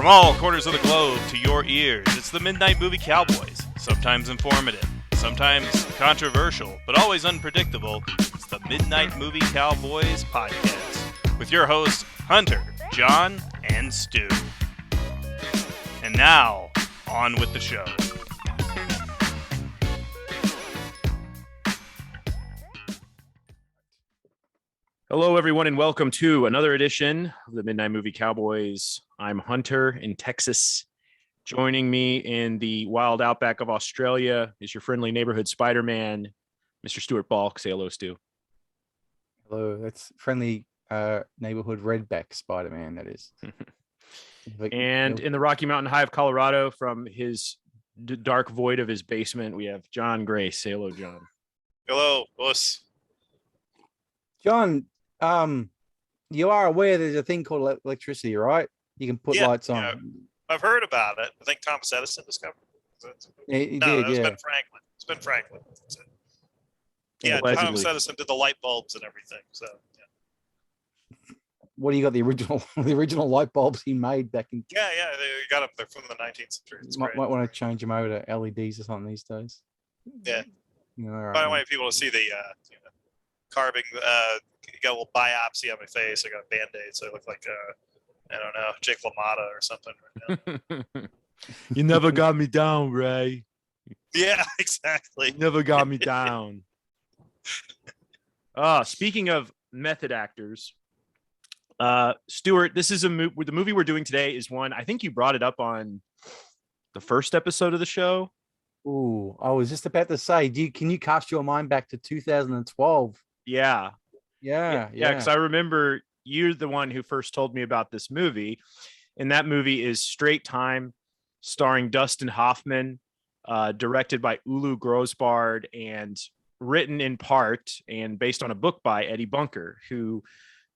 From all corners of the globe to your ears, it's the Midnight Movie Cowboys. Sometimes informative, sometimes controversial, but always unpredictable. It's the Midnight Movie Cowboys podcast with your hosts, Hunter, John, and Stu. And now, on with the show. Hello, everyone, and welcome to another edition of the Midnight Movie Cowboys. I'm Hunter in Texas. Joining me in the wild outback of Australia is your friendly neighborhood Spider-Man, Mr. Stuart Balk. Say hello, Stu. Hello, that's friendly neighborhood redback Spider-Man, that is. And in the Rocky Mountain High of Colorado, from his dark void of his basement, we have John Grace. Say hello, John. Hello, boss. John, you are aware there's a thing called electricity, right? You can put lights on. Yeah. I've heard about it. I think Thomas Edison discovered it. He no, did, it's yeah. Ben Franklin. It's Ben Franklin. Yeah, Allegedly. Thomas Edison did the light bulbs and everything. So, yeah. What do you got? The original light bulbs he made back in. Yeah, they got them. They're from the 19th century. It's might great. want to change them over to LEDs or something these days. Yeah. You know, I want people to see the carving. Got a little biopsy on my face. I got a Band-Aid, so I look like I don't know, Jake LaMotta or something right now. You never got me down, Ray. Yeah, exactly. You never got me down. Speaking of method actors, Stuart, this is the movie we're doing today is one, I think you brought it up on the first episode of the show. Ooh, I was just about to say, can you cast your mind back to 2012? Yeah. Yeah. Because I remember you're the one who first told me about this movie, and that movie is Straight Time, starring Dustin Hoffman, directed by Ulu Grosbard, and written in part and based on a book by Eddie Bunker, who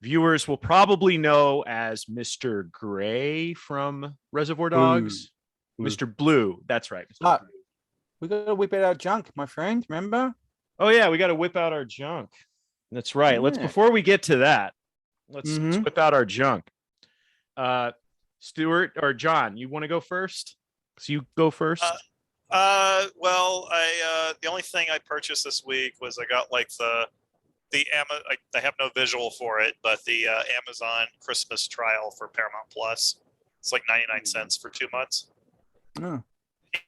viewers will probably know as Mr. Gray from Reservoir Dogs. Blue. Mr. Blue, that's right. Mr. Blue. We got to whip out our junk, my friend. Remember? Oh yeah, we got to whip out our junk. That's right. Yeah. Let's before we get to that, let's whip out our junk. Stuart or John, you want to go first? So you go first. Well, the only thing I purchased this week was I got like the Amazon. I have no visual for it, but the Amazon Christmas trial for Paramount Plus. It's like 99 cents for 2 months. Oh.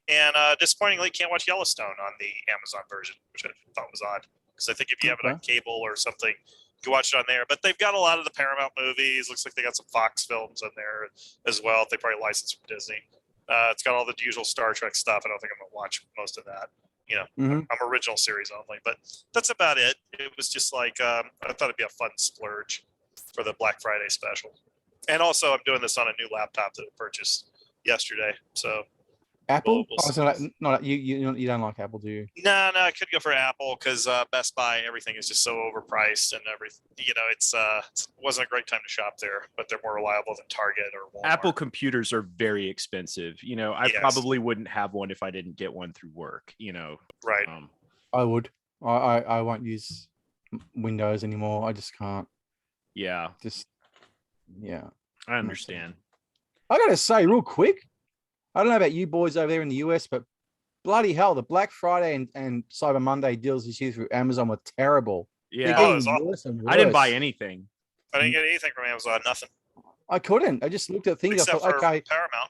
And disappointingly, can't watch Yellowstone on the Amazon version, which I thought was odd. Because I think if you have it on cable or something, you can watch it on there. But they've got a lot of the Paramount movies. Looks like they got some Fox films on there as well. They probably licensed from Disney. It's got all the usual Star Trek stuff. I don't think I'm going to watch most of that. I'm original series only. But that's about it. It was just like, I thought it'd be a fun splurge for the Black Friday special. And also, I'm doing this on a new laptop that I purchased yesterday. So Apple? We'll you don't like Apple, do you? No, I could go for Apple because Best Buy, everything is just so overpriced and everything. It wasn't a great time to shop there, but they're more reliable than Target or Walmart. Apple computers are very expensive. I probably wouldn't have one if I didn't get one through work. Right. I would. I won't use Windows anymore. I just can't. Yeah. I understand. I gotta say, real quick. I don't know about you boys over there in the US, but bloody hell, the Black Friday and Cyber Monday deals this year through Amazon were terrible. Yeah, worse and worse. I didn't buy anything. I didn't get anything from Amazon, nothing. I couldn't. I just looked at things. Except I thought, for okay, Paramount.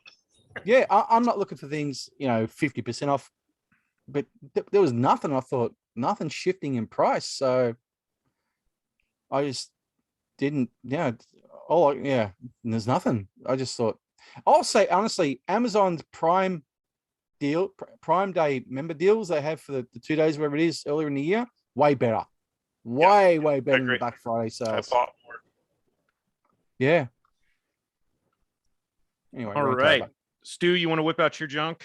Yeah, I'm not looking for things, 50% off, but there was nothing. I thought nothing shifting in price, so I just didn't. There's nothing. I just thought. I'll say honestly, Amazon's Prime Day member deals they have for the 2 days, wherever it is, earlier in the year, way better. Way better than Black Friday sales. I bought more. Yeah. Anyway. All right. Stu, you want to whip out your junk?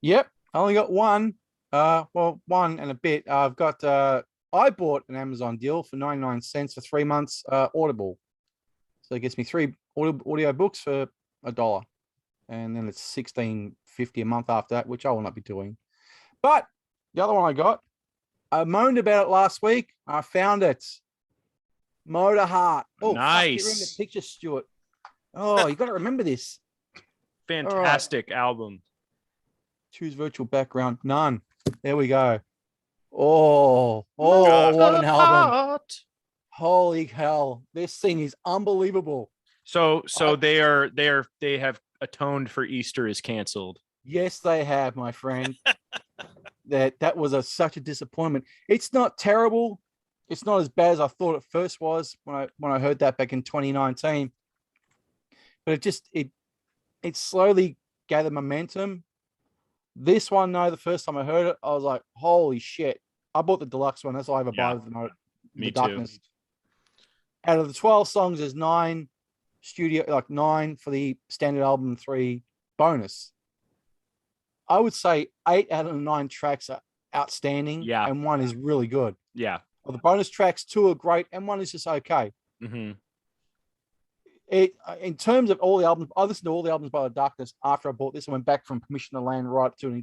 Yep. I only got one. One and a bit. I've got I bought an Amazon deal for 99 cents for 3 months, Audible. So it gets me 3 audio books for $1, and then it's $16.50 a month after that, which I will not be doing. But the other one I moaned about it last week. I found it. Motorheart. Oh, nice. You're in the picture, Stuart. Oh, you got to remember this. Fantastic album. Choose virtual background. None. There we go. Oh, what an album. Holy hell. This scene is unbelievable. So they have atoned for Easter is canceled. Yes, they have, my friend. that was such a disappointment. It's not terrible. It's not as bad as I thought it first was when I heard that back in 2019. But it slowly gathered momentum. This one, no, the first time I heard it, I was like, holy shit. I bought the deluxe one. That's all I ever buy with the Darkness. Too. Out of the 12 songs, there's 9 for the standard album, 3 bonus. I would say 8 out of the 9 tracks are outstanding. Yeah. And 1 is really good. Yeah. Well, the bonus tracks, 2 are great, and 1 is just okay. Mm-hmm. In terms of all the albums, I listened to all the albums by the Darkness after I bought this. I went back from Permission to Land right to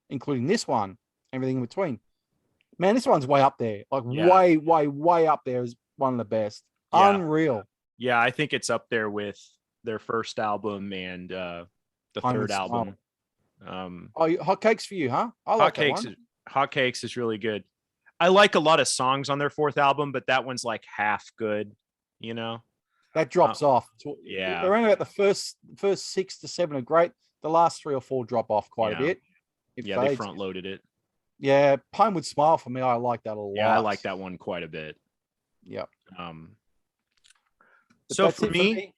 including this one, everything in between. Man, this one's way up there. Like way up there is one of the best. Yeah. Unreal. Yeah, I think it's up there with their first album and the third album. Hotcakes for you, huh? I like Hotcakes is really good. I like a lot of songs on their fourth album, but that one's like half good, you know. That drops off. Yeah. Around about the first 6 to 7 are great. The last 3 or 4 drop off quite a bit. They front loaded it. Yeah, Pinewood Smile for me, I like that a lot. Yeah, I like that one quite a bit. Yep. So for me,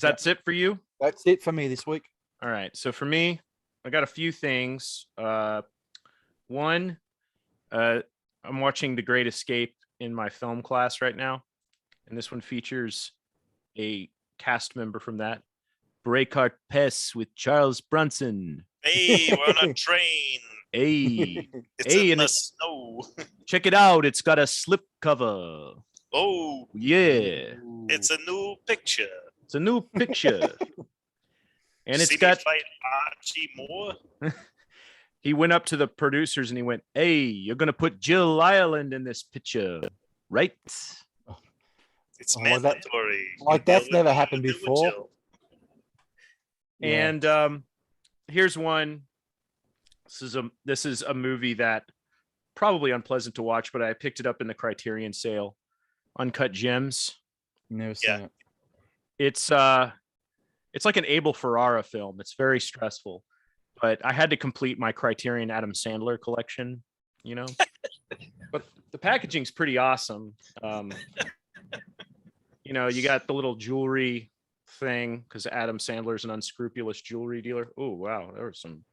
that's it for you? That's it for me this week. All right. So for me, I got a few things. One, I'm watching The Great Escape in my film class right now, and this one features a cast member from that, Breakheart Pess with Charles Bronson. Hey, we're on a train. Hey, it's in the snow. Check it out. It's got a slip cover. Oh, yeah. It's a new picture. It's a new picture. And it's got fight Archie Moore. He went up to the producers and he went, "Hey, you're gonna put Jill Ireland in this picture, right?" It's mandatory. That's never happened before. And here's one. This is a movie that probably unpleasant to watch, but I picked it up in the Criterion sale. Uncut Gems. Never seen it. It's like an Abel Ferrara film. It's very stressful, but I had to complete my Criterion Adam Sandler collection, you know. But the packaging's pretty awesome. You know, you got the little jewelry thing because Adam Sandler's an unscrupulous jewelry dealer. Oh wow, there was some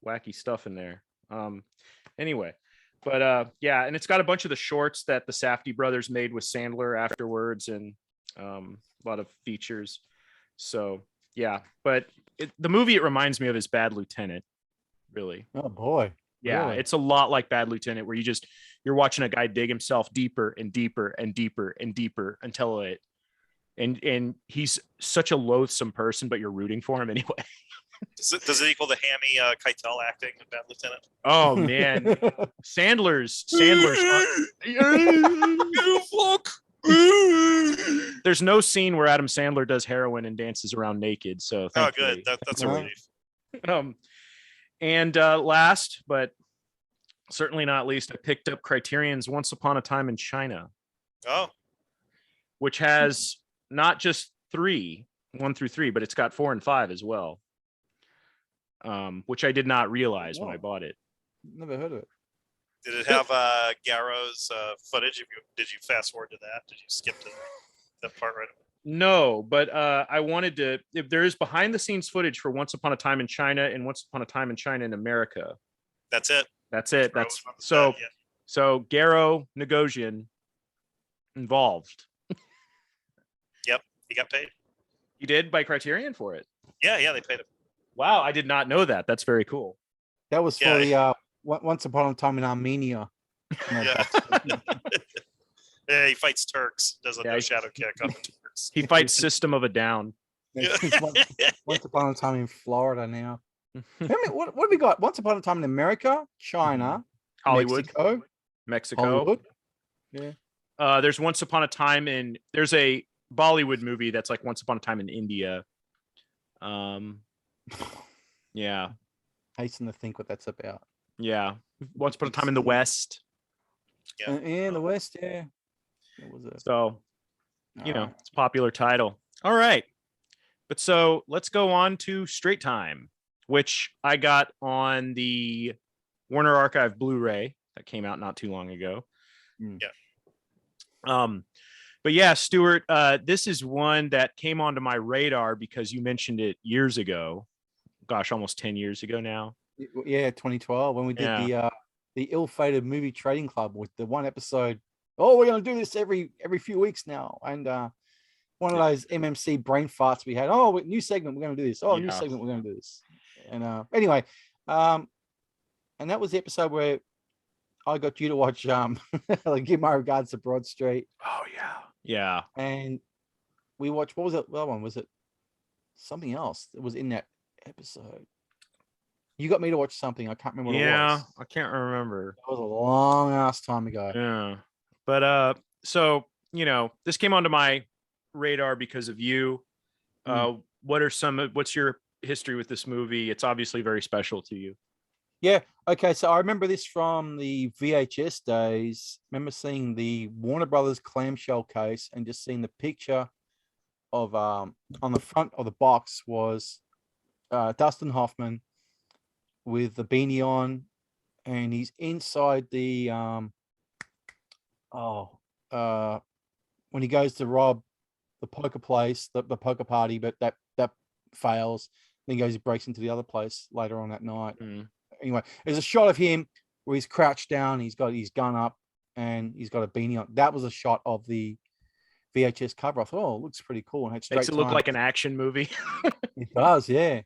wacky stuff in there. Anyway, but and it's got a bunch of the shorts that the Safdie brothers made with Sandler afterwards, and a lot of features. So yeah, but the movie, it reminds me of is Bad Lieutenant, really. Oh boy. Yeah, really? It's a lot like Bad Lieutenant, where you're watching a guy dig himself deeper and deeper and deeper and deeper until and he's such a loathsome person, but you're rooting for him anyway. Does it equal the hammy Keitel acting in Bad Lieutenant? Oh man, Sandler's. There's no scene where Adam Sandler does heroin and dances around naked. So good. That's a relief. And last but certainly not least, I picked up Criterion's Once Upon a Time in China. Oh, which has not just 1 through 3, but it's got 4 and 5 as well. Which I did not realize when I bought it. Never heard of it. Did it have Garrow's footage? Did you fast forward to that? Did you skip to that part right away? No, but I wanted to. If there is behind the scenes footage for Once Upon a Time in China and Once Upon a Time in China in America. That's it. That's so. So Garrow Nagosian involved. Yep, he got paid. He did by Criterion for it. Yeah, they paid him. Wow, I did not know that. That's very cool. That was for the Once Upon a Time in Armenia. Yeah. Yeah, he fights Turks. Does a shadow kick on the Turks. He fights System of a Down. Once Upon a Time in Florida now. What have we got? Once Upon a Time in America, China, Hollywood, Mexico. Hollywood. Yeah. There's Once Upon a Time there's a Bollywood movie that's like Once Upon a Time in India. Yeah. Hasten to think what that's about. Yeah. Once Upon a Time in the West. Yeah. In the West, yeah. It was a, So, you know, Alright. it's a popular title. All right. But so let's go on to Straight Time, which I got on the Warner Archive Blu-ray that came out not too long ago. Mm. Yeah. But yeah, Stuart, this is one that came onto my radar because you mentioned it years ago. Gosh, almost 10 years ago now. Yeah, 2012 when we did Yeah. the ill-fated movie trading club with the one episode. Oh, we're gonna do this every few weeks now, and one of those MMC brain farts we had. Oh, new segment, we're gonna do this. Oh, new segment, we're gonna do this. And anyway, and that was the episode where I got you to watch like Give My Regards to Broad Street. Oh yeah. Yeah. And we watched, what was it? The other one, was it something else that was in that episode? You got me to watch something. I can't remember what it was. I can't remember. That was a long ass time ago. Yeah. But so, you know, this came onto my radar because of you. What's your history with this movie? It's obviously very special to you. Yeah. Okay. So I remember this from the VHS days. Remember seeing the Warner Brothers clamshell case and just seeing the picture of on the front of the box was Dustin Hoffman with the beanie on, and he's inside the when he goes to rob the poker place, the poker party, but that fails. Then he breaks into the other place later on that night. Anyway, there's a shot of him where he's crouched down, he's got his gun up, and he's got a beanie on. That was a shot of the VHS cover. I thought, oh, it looks pretty cool. And Makes it look like an action movie. It does, yeah.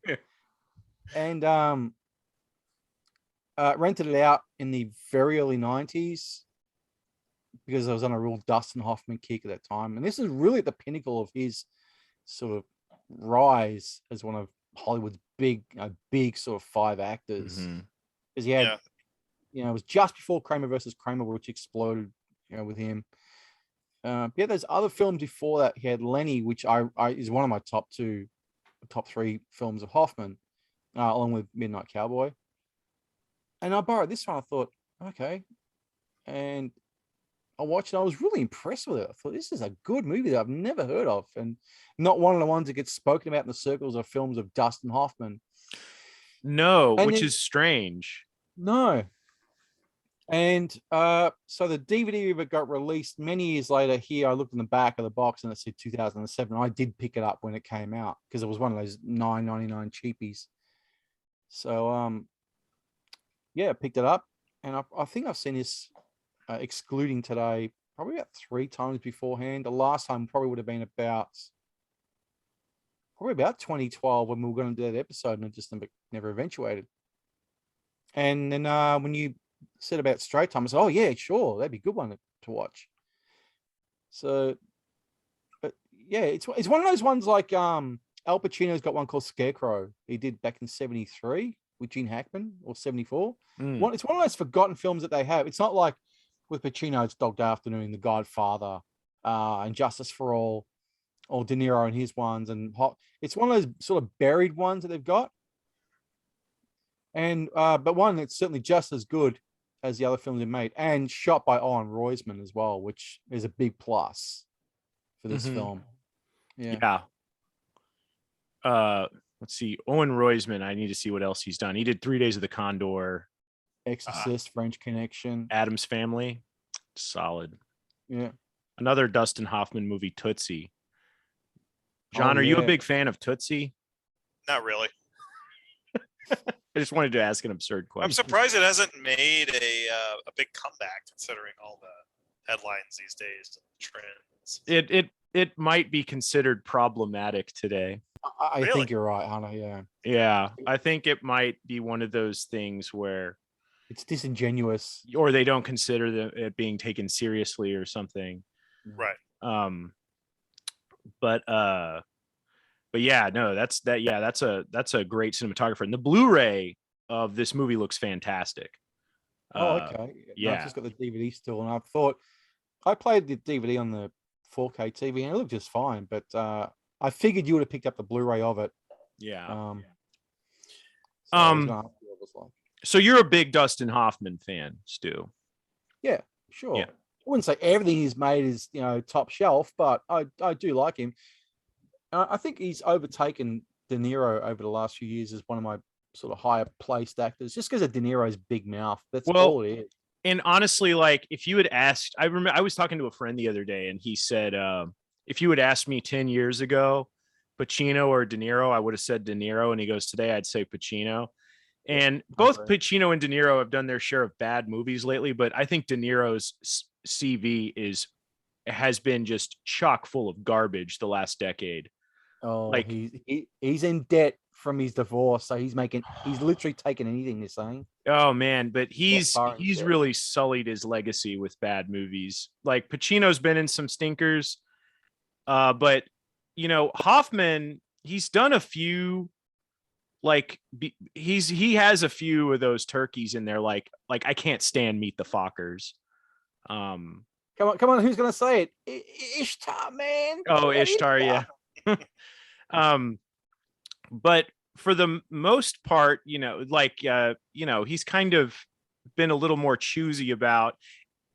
And rented it out in the very early 90s because I was on a real Dustin Hoffman kick at that time. And this is really at the pinnacle of his sort of rise as one of Hollywood's big sort of five actors. Because he had, you know, it was just before Kramer versus Kramer, which exploded, you know, with him. Yeah, there's other films before that. He had Lenny, which I is one of my top three films of Hoffman, along with Midnight Cowboy. And I borrowed this one. I thought, okay, and I watched it. I was really impressed with it. I thought this is a good movie that I've never heard of, and not one of the ones that gets spoken about in the circles of films of Dustin Hoffman. No, and which is strange. No. And so the DVD of it got released many years later. Here, I looked in the back of the box and it said 2007. I did pick it up when it came out because it was one of those $9.99 cheapies. So, yeah, I picked it up, and I think I've seen this, excluding today, probably about 3 times beforehand. The last time probably would have been about 2012 when we were going to do that episode, and it just never eventuated. And then when you said about Straight Time, I said, oh yeah, sure, that'd be a good one to watch. So, but yeah, it's one of those ones like Al Pacino's got one called Scarecrow. He did back in 73 with Gene Hackman, or 74. It's one of those forgotten films that they have. It's not like with Pacino, it's Dog Day Afternoon, The Godfather, and Justice for All, or De Niro and his ones, and it's one of those sort of buried ones that they've got. And but one that's certainly just as good as the other films they made, and shot by Owen Roizman as well, which is a big plus for this film. Yeah. Let's see, Owen Roizman. I need to see what else he's done. He did 3 Days of the Condor, Exorcist, French Connection, Addams Family. Solid. Yeah. Another Dustin Hoffman movie, Tootsie. John, are you a big fan of Tootsie? Not really. I just wanted to ask an absurd question. I'm surprised it hasn't made a big comeback, considering all the headlines these days and trends. It might be considered problematic today. I think you're right, Hannah. Yeah. I think it might be one of those things where it's disingenuous, or they don't consider it being taken seriously or something. Right. But yeah, no, that's a great cinematographer. And the Blu-ray of this movie looks fantastic. Okay. Yeah. I've just got the DVD still, and I thought I played the DVD on the 4K TV, and it looked just fine. But I figured you would have picked up the Blu-ray of it. Yeah. So I was gonna ask you what it was like. So you're a big Dustin Hoffman fan, Stu? Yeah, sure. Yeah. I wouldn't say everything he's made is top shelf, but I do like him. I think he's overtaken De Niro over the last few years as one of my sort of higher placed actors, just because of De Niro's big mouth. That's all it is. And honestly, like if you had asked, I remember I was talking to a friend the other day, and he said, if you had asked me 10 years ago, Pacino or De Niro, I would have said De Niro. And he goes, today I'd say Pacino. And both Pacino and De Niro have done their share of bad movies lately, but I think De Niro's CV has been just chock full of garbage the last decade. Oh, like he's in debt from his divorce, so he's literally taking anything they're saying. Oh man, but he's really sullied his legacy with bad movies. Like Pacino's been in some stinkers, but Hoffman, he's done a few. Like he has a few of those turkeys in there. Like I can't stand Meet the Fockers. Come on, who's gonna say it? Ishtar, man. Oh, Ishtar, yeah. But for the most part, he's kind of been a little more choosy about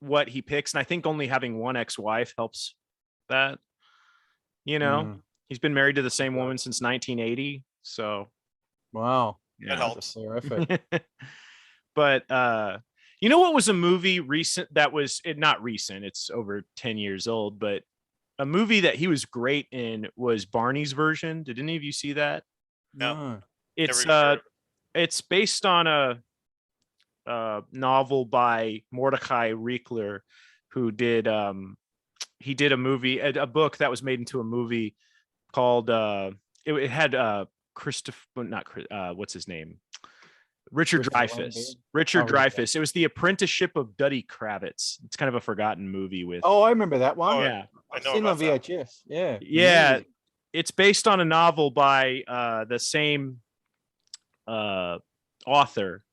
what he picks, and I think only having one ex-wife helps that. He's been married to the same woman since 1980, so wow, that helps. But what was a movie recent that was not recent? It's over 10 years old, but a movie that he was great in was Barney's Version. Did any of you see that? No. It's based on a novel by Mordecai Riegler, who did he did a book that was made into a movie called it had what's his name? Richard Dreyfuss. Dreyfuss. It was The Apprenticeship of Duddy Kravitz. It's kind of a forgotten movie with. Oh, I remember that one. Yeah, I know seen about on VHS. That. Yeah. It's based on a novel by the same author,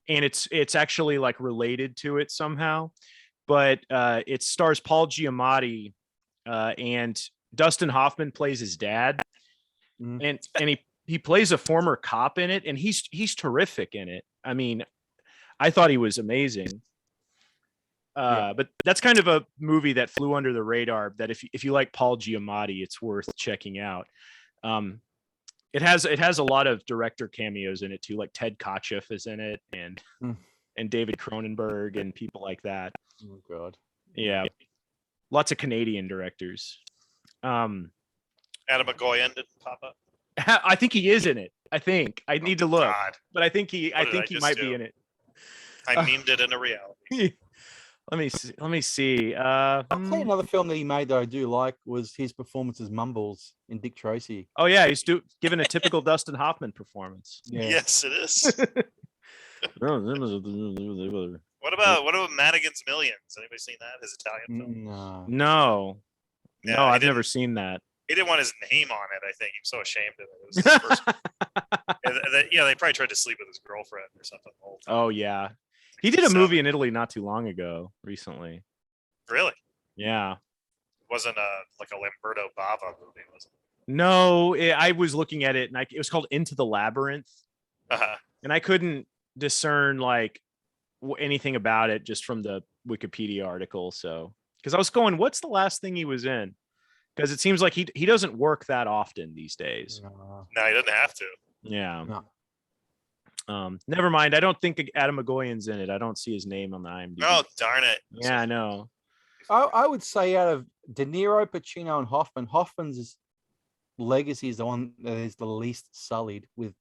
and it's actually like related to it somehow. But it stars Paul Giamatti, and Dustin Hoffman plays his dad, and he plays a former cop in it, and he's terrific in it. I mean, I thought he was amazing. But that's kind of a movie that flew under the radar, that if you like Paul Giamatti, it's worth checking out. It has a lot of director cameos in it too, like Ted Kotcheff is in it, and David Cronenberg and people like that. Oh god. Yeah. Lots of Canadian directors. Adam McGoyan didn't pop up. I think he is in it. I need to look, but I think he might be in it. I memed it into reality. Let me see. I'll tell you another film that he made that I do like was his performance as Mumbles in Dick Tracy. Oh yeah, he's giving a typical Dustin Hoffman performance. Yeah. Yes, it is. What about Madigan's Millions? Anybody seen that? His Italian film? No. Yeah, no, I've never seen that. He didn't want his name on it. I think he was so ashamed of it. It was his first... they probably tried to sleep with his girlfriend or something. Oh yeah, he did a movie in Italy not too long ago. Recently. Really? Yeah. It wasn't like a Lamberto Bava movie, was it? No, I was looking at it, and it was called Into the Labyrinth, and I couldn't discern like anything about it just from the Wikipedia article. So, because I was going, what's the last thing he was in? Because it seems like he doesn't work that often these days. No, he doesn't have to. Yeah. No. Never mind. I don't think Adam McGoyan's in it. I don't see his name on the IMDb. Oh, darn it. Yeah, I know. I would say out of De Niro, Pacino, and Hoffman's legacy is the one that is the least sullied with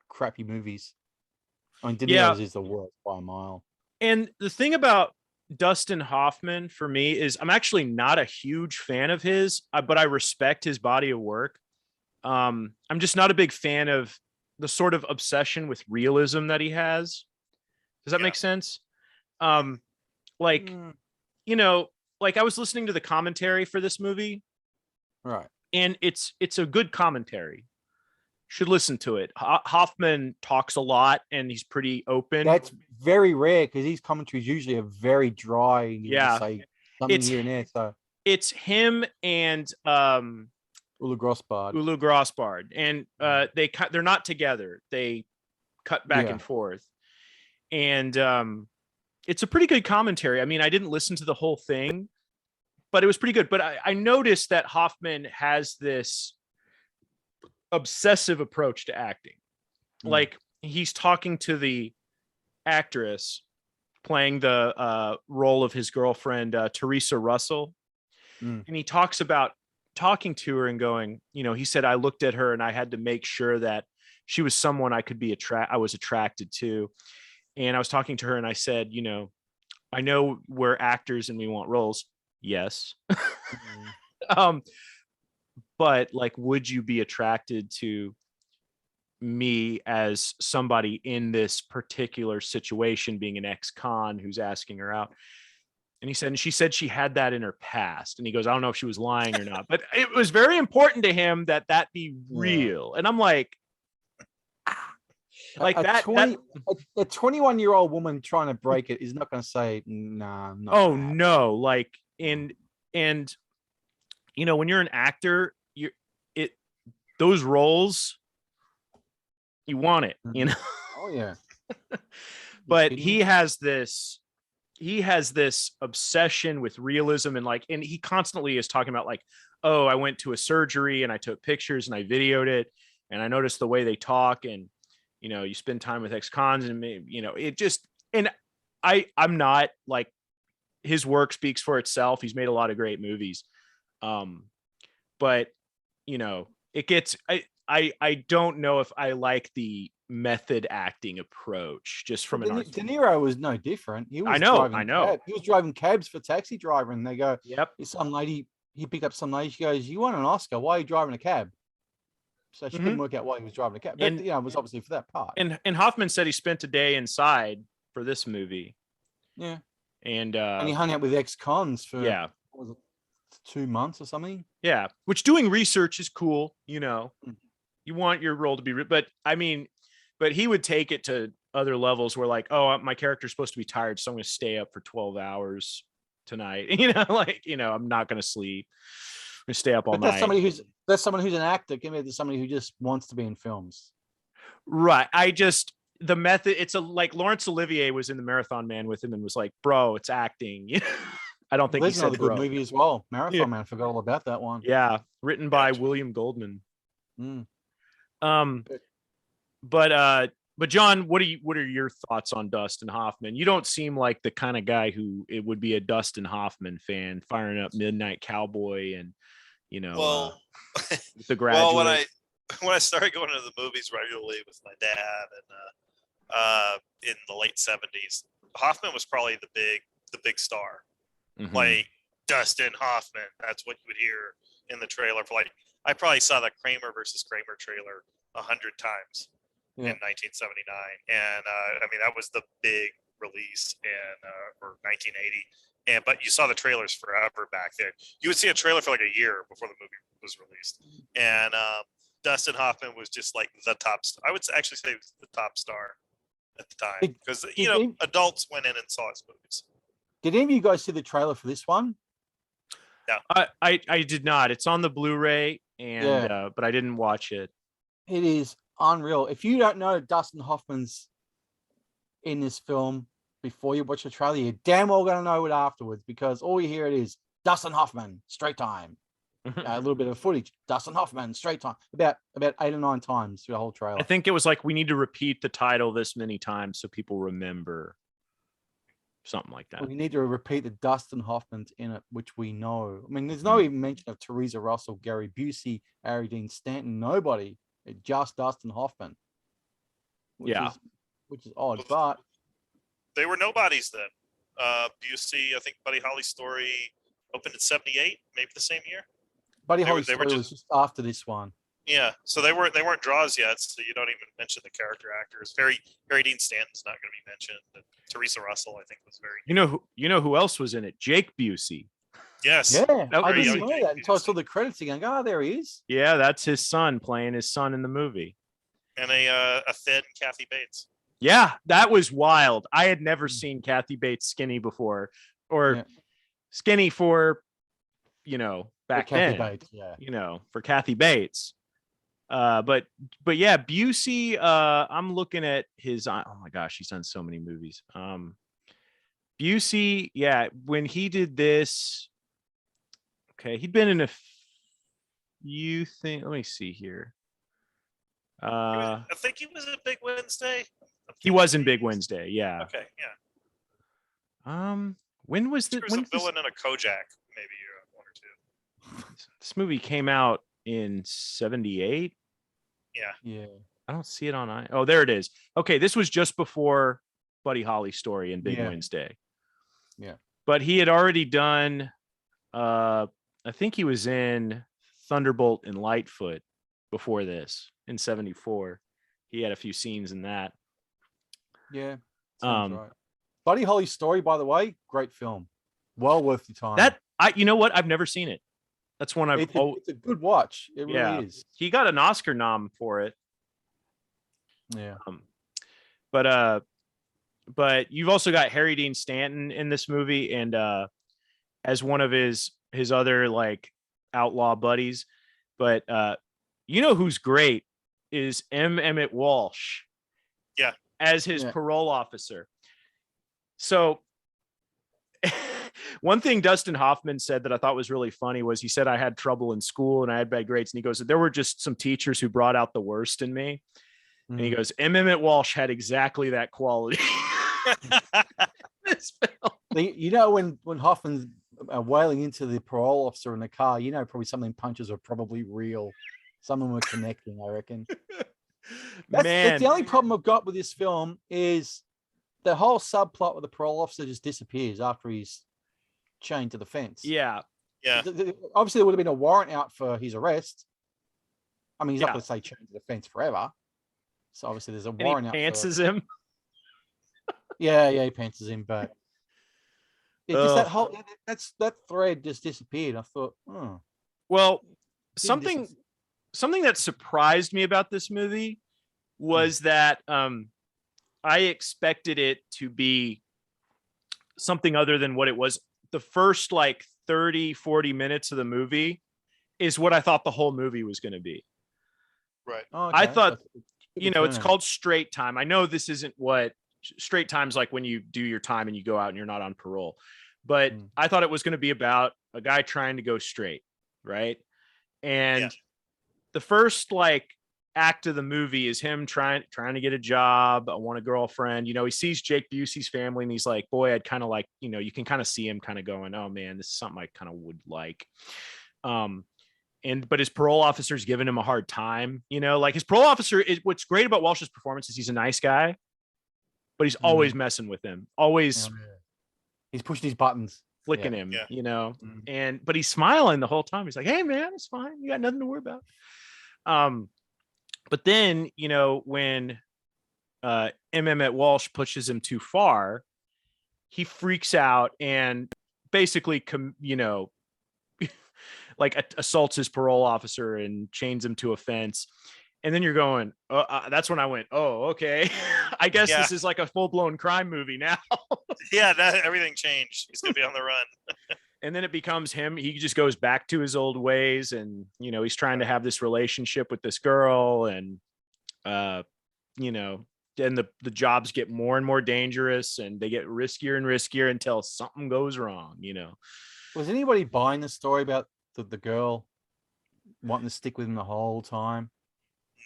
crappy movies. I mean, De Niro's is the worst by a mile. And the thing about Dustin Hoffman for me is I'm actually not a huge fan of his, but I respect his body of work. I'm just not a big fan of the sort of obsession with realism that he has. Does that make sense? Like I was listening to the commentary for this movie. Right. And it's a good commentary. Should listen to it. Hoffman talks a lot and he's pretty open. That's very rare because these commentaries usually are very dry. And yeah. say something here and there. So It's him and Ulu Grossbard. and they're not together. They cut back and forth, and it's a pretty good commentary. I mean, I didn't listen to the whole thing, but it was pretty good. But I noticed that Hoffman has this obsessive approach to acting. Like, he's talking to the actress playing the role of his girlfriend, Theresa Russell. And he talks about talking to her and going, he said, I looked at her and I had to make sure that she was someone I could be I was attracted to. And I was talking to her and I said, I know we're actors and we want roles. Yes. But like, would you be attracted to me as somebody in this particular situation, being an ex-con who's asking her out? And he said, and she said she had that in her past. And he goes, I don't know if she was lying or not, but it was very important to him that be real. And I'm like a 21-year-old woman trying to break it is not going to say, nah. No. Like, and when you're an actor, those roles, you want it, Oh yeah. But he has this obsession with realism and he constantly is talking about like, oh, I went to a surgery and I took pictures and I videoed it and I noticed the way they talk and you spend time with ex-cons and it just, and I'm not like, his work speaks for itself. He's made a lot of great movies. But it gets, I don't know if I like the method acting approach just from De Niro was no different. He was I know. He was driving cabs for Taxi Driver and they go, yep. Some lady, he picked up some lady. She goes, you won an Oscar. Why are you driving a cab? So she couldn't work out why he was driving a cab. But, it was obviously for that part. And Hoffman said he spent a day inside for this movie. Yeah. And he hung out with ex-cons for what was it, 2 months or something. Yeah. Which doing research is cool. You want your role to be, but I mean, but he would take it to other levels where like, oh, my character's supposed to be tired, so I'm going to stay up for 12 hours tonight. I'm not going to sleep. I'm going to stay up all night. That's someone who's an actor compared to somebody who just wants to be in films. Right. The method, it's like Laurence Olivier was in The Marathon Man with him and was like, bro, it's acting. I don't think There's he said another good movie as well. Marathon Man. I forgot all about that one. Yeah. Written by William Goldman. But John, what are your thoughts on Dustin Hoffman? You don't seem like the kind of guy who it would be a Dustin Hoffman fan, firing up Midnight Cowboy and The Graduate. Well, when I started going to the movies regularly with my dad and in the late 70s, Hoffman was probably the big star. Mm-hmm. Like Dustin Hoffman, that's what you would hear in the trailer for like, I probably saw the Kramer versus Kramer trailer 100 times in 1979. And I mean, that was the big release or 1980. But you saw the trailers forever back then. You would see a trailer for like a year before the movie was released. And Dustin Hoffman was just like the top star. I would actually say he was the top star at the time because, adults went in and saw his movies. Did any of you guys see the trailer for this one? No. I did not. It's on the Blu-ray and but I didn't watch it. It is unreal. If you don't know Dustin Hoffman's in this film before you watch the trailer, you're damn well going to know it afterwards because all you hear it is Dustin Hoffman, straight time. A little bit of footage. Dustin Hoffman, straight time. About 8 or 9 times through the whole trailer. I think it was like, we need to repeat the title this many times so people remember. Something like that. We need to repeat the Dustin Hoffman's in it, which we know. I mean, there's no even mention of Theresa Russell, Gary Busey, Harry Dean Stanton, nobody. It's just Dustin Hoffman. Which is odd, but they were nobodies then. Busey, I think Buddy Holly's story opened in 78, maybe the same year. Buddy Holly's story was just after this one. Yeah, so they weren't draws yet, so you don't even mention the character actors. Harry Dean Stanton's not going to be mentioned. And Theresa Russell, I think, was very. You know who else was in it? Jake Busey. Yes. Yeah, I didn't know that until I saw the credits again. Oh, there he is. Yeah, that's his son playing his son in the movie. And a thin Kathy Bates. Yeah, that was wild. I had never seen Kathy Bates skinny before, or skinny for back Kathy then, Bates, yeah. For Kathy Bates. But yeah, Busey, I'm looking at his, oh my gosh, he's done so many movies. Busey, yeah, when he did this, okay, he'd been in a few things. Let me see here. I think he was in Big Wednesday. He was in Big Wednesday, yeah. Okay, yeah. When was There was a villain in a Kojak, maybe one or two. This movie came out in 78. Yeah. I don't see it on. Oh, there it is. Okay, this was just before Buddy Holly's story in Big Wednesday. Yeah. But he had already done. I think he was in Thunderbolt and Lightfoot before this in 74. He had a few scenes in that. Yeah. Right. Buddy Holly's story, by the way, great film. Well worth your time. You know what? I've never seen it. That's one I've. It's a good watch. It really is. He got an Oscar nom for it. Yeah. But you've also got Harry Dean Stanton in this movie, and as one of his other like outlaw buddies. But who's great is Emmett Walsh. Yeah. As his parole officer. So one thing Dustin Hoffman said that I thought was really funny was he said I had trouble in school and I had bad grades. And he goes, there were just some teachers who brought out the worst in me. And he goes, Emmett Walsh had exactly that quality. This film. When Hoffman's wailing into the parole officer in the car, probably some of them punches are probably real. Some of them were connecting, I reckon. That's the only problem I've got with this film is the whole subplot with the parole officer just disappears after he's chained to the fence. Yeah. Yeah. Obviously, there would have been a warrant out for his arrest. I mean, he's not going to stay chained to the fence forever. So obviously, there's a warrant out. He pantses him. Yeah, he pantses him, but just that thread just disappeared. I thought, well, something that surprised me about this movie was that I expected it to be something other than what it was. The first like 30, 40 minutes of the movie is what I thought the whole movie was going to be. Right. Oh, okay. I thought, it's called straight time. I know this isn't what straight time's like when you do your time and you go out and you're not on parole. But I thought it was going to be about a guy trying to go straight. Right. And the first like act of the movie is him trying to get a job. I want a girlfriend. He sees Jake Busey's family and he's like, boy, I'd kind of like, you can kind of see him kind of going, oh man, this is something I kind of would like. But his parole officer's giving him a hard time, like his parole officer is, what's great about Walsh's performance is he's a nice guy, but he's always messing with him. Always. He's pushing his buttons. Flicking him, but he's smiling the whole time. He's like, hey man, it's fine. You got nothing to worry about. But then, when Emmett Walsh pushes him too far, he freaks out and basically, like assaults his parole officer and chains him to a fence. And then you're going, that's when I went, oh, okay. I guess this is like a full-blown crime movie now. Everything changed. He's going to be on the run. And then it becomes him. He just goes back to his old ways. And, he's trying to have this relationship with this girl. And, then the jobs get more and more dangerous and they get riskier and riskier until something goes wrong, Was anybody buying the story about the girl wanting to stick with him the whole time?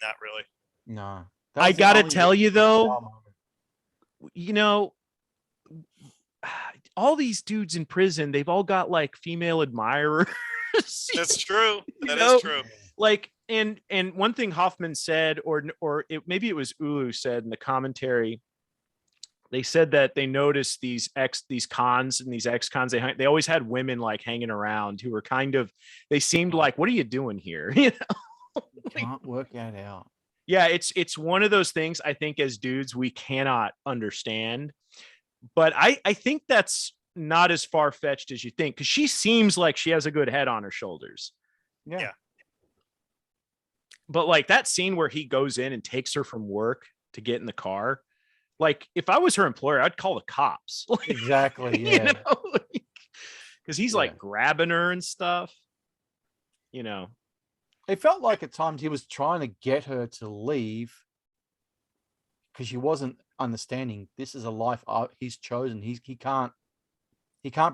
Not really. No. I gotta tell you though, all these dudes in prison, they've all got like female admirers. That's true. That is true. Like, and one thing Hoffman said, maybe it was Ulu said in the commentary, they said that they noticed these cons and these ex-cons, they always had women like hanging around who were they seemed like, what are you doing here? Can't work that out. Yeah, it's one of those things I think as dudes we cannot understand. But I think that's not as far-fetched as you think, because she seems like she has a good head on her shoulders. Yeah. But like that scene where he goes in and takes her from work to get in the car, like if I was her employer, I'd call the cops. Exactly. Yeah. because he's like grabbing her and stuff. You know, it felt like at times he was trying to get her to leave because she wasn't understanding this is a life he's chosen. He can't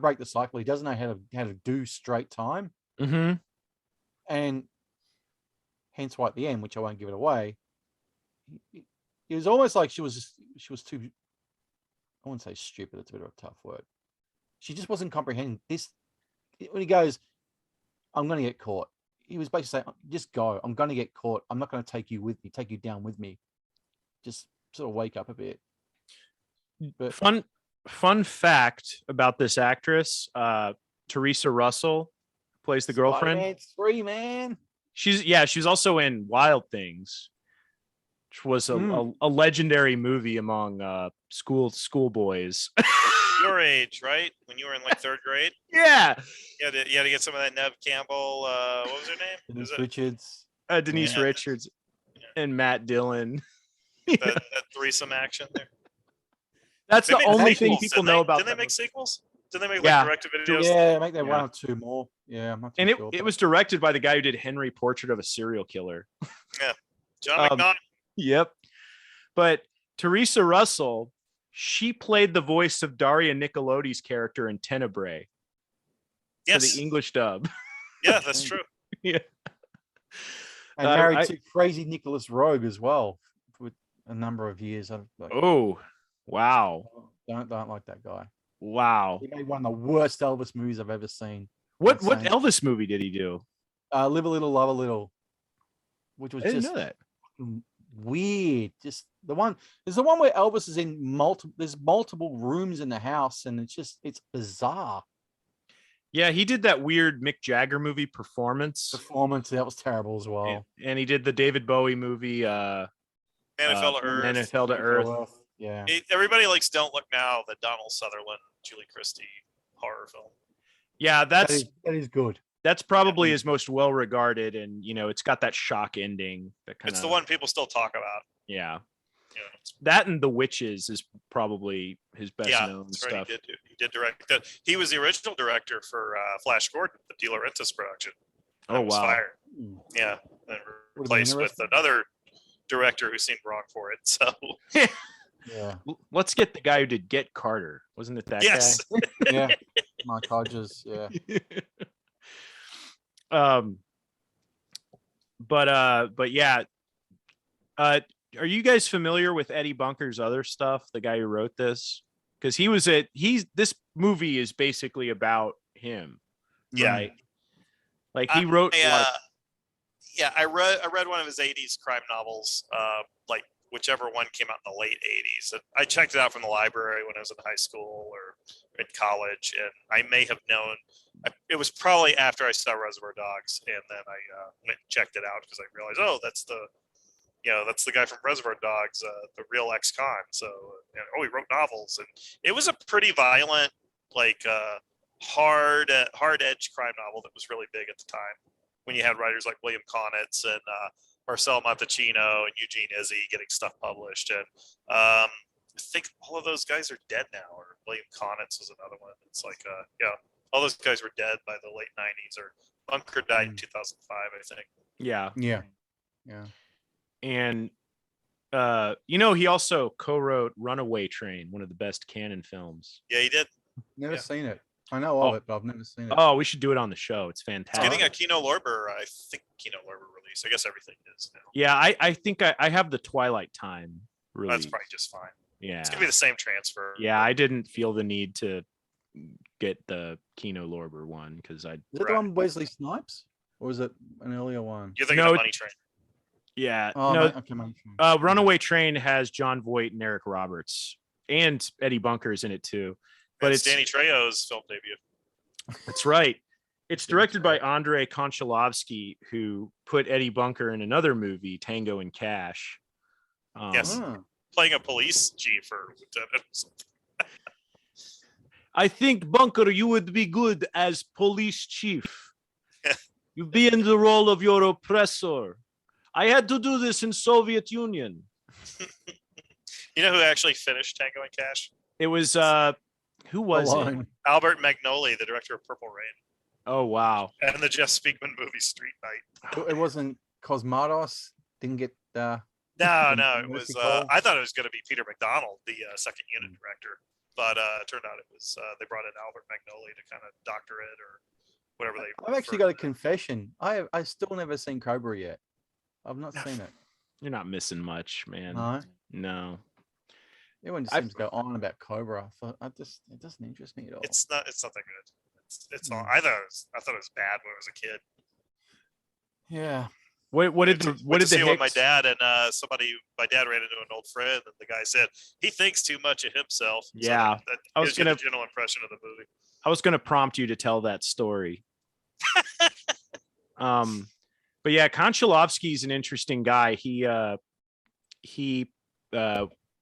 break the cycle. He doesn't know how to do straight time. Mm-hmm. And hence why at the end, which I won't give it away, it was almost like she was too, I wouldn't say stupid, it's a bit of a tough word. She just wasn't comprehending this. When he goes, I'm going to get caught. He was basically saying, just go. I'm going to get caught. I'm not going to take you down with me. Just sort of wake up a bit. But fun fact about this actress, Theresa Russell plays the girlfriend. Spider-Man 3, man. She's also in Wild Things, which was a legendary movie among schoolboys. Your age, right? When you were in like 3rd grade? Yeah. You had to get some of that Nev Campbell. What was her name? Denise Richards. Denise Richards and Matt Dillon. that threesome action there. That's the only thing people know about. Didn't they make sequels? Didn't they make like direct-to-videos? Yeah, make that 1 or 2 more. Yeah, I'm not too sure. It was directed by the guy who did Henry Portrait of a Serial Killer. Yeah, John McNaught. Yep. But Theresa Russell, she played the voice of Daria Nicolodi's character in Tenebrae. Yes. For the English dub. Yeah, that's true. Yeah. And married to crazy Nicholas Rogue as well for a number of years. Oh, wow. Don't like that guy. Wow. He made one of the worst Elvis movies I've ever seen. What Elvis movie did he do? Live a Little, Love a Little, which was just know that. Weird. Just the one where Elvis is in multiple rooms in the house, and it's bizarre. Yeah, he did that weird Mick Jagger movie Performance. That was terrible as well. And he did the David Bowie movie Man Who Fell to Earth. Man Who Fell to Earth. Yeah. Everybody likes Don't Look Now, the Donald Sutherland, Julie Christie horror film. Yeah, that is good. That's probably his most well regarded, and it's got that shock ending. It's the one people still talk about. Yeah. That and The Witches is probably his best known stuff. Right. He did direct that. He was the original director for Flash Gordon, the De Laurentiis production. Oh wow! Fired. Yeah, and replaced with another director who seemed wrong for it. So yeah, let's get the guy who did Get Carter. Wasn't it that guy? Yeah, Mike Hodges. Yeah. But yeah. Are you guys familiar with Eddie Bunker's other stuff? The guy who wrote this, because this movie is basically about him. Yeah, right? Like he wrote. I read one of his '80s crime novels, like whichever one came out in the late '80s. I checked it out from the library when I was in high school or in college, and I may have known. It was probably after I saw Reservoir Dogs, and then I went and checked it out because I realized, that's the guy from Reservoir Dogs, the real ex-con. So, he wrote novels, and it was a pretty violent, like hard edge crime novel that was really big at the time. When you had writers like William Conitz and Marcel Montecchino and Eugene Izzy getting stuff published, and I think all of those guys are dead now. Or William Conitz was another one. It's like, all those guys were dead by the late '90s. Or Bunker died in 2005, I think. Yeah. And he also co-wrote Runaway Train, one of the best Cannon films. Yeah, he did. Never seen it. I know of it, but I've never seen it. Oh, we should do it on the show. It's fantastic. It's getting a Kino Lorber, I think, release. I guess everything is now. Yeah, I think I have the Twilight Time release. That's probably just fine. Yeah. It's going to be the same transfer. Yeah, I didn't feel the need to get the Kino Lorber one because I... Is it the one with Wesley Snipes? Or was it an earlier one? You're thinking of Money Train. Yeah. Oh, no, okay, Money Train. Runaway Train has John Voight and Eric Roberts. And Eddie Bunker's in it too. But it's Danny Trejo's film debut. That's right. It's directed by Andrei Konchalovsky, who put Eddie Bunker in another movie, Tango and Cash. Yes. Playing a police chief or lieutenant. I think, Bunker, you would be good as police chief. You'd be in the role of your oppressor. I had to do this in Soviet Union. You know who actually finished Tango and Cash? It was Who was it? Alone. Albert Magnoli, the director of Purple Rain, Oh wow. and the Jeff Speakman movie Street Night. It wasn't Cosmatos. Didn't get. No, it was. Mercy Call? I thought it was going to be Peter McDonald, the second unit director, but it turned out it was. They brought in Albert Magnoli to kind of doctor it or whatever they. I've actually got a confession. I still never seen Cobra yet. I've not seen it. You're not missing much, man. No. No. Everyone just seems to go on about Cobra. I thought it doesn't interest me at all. It's not that good. It's all. I thought it was bad when I was a kid. Yeah. What did the see it with my Hicks- dad and my dad ran into an old friend and the guy said he thinks too much of himself. Yeah. So that I was gives you gonna- the general impression of the movie. I was going to prompt you to tell that story. But yeah, Konchalovsky's an interesting guy. He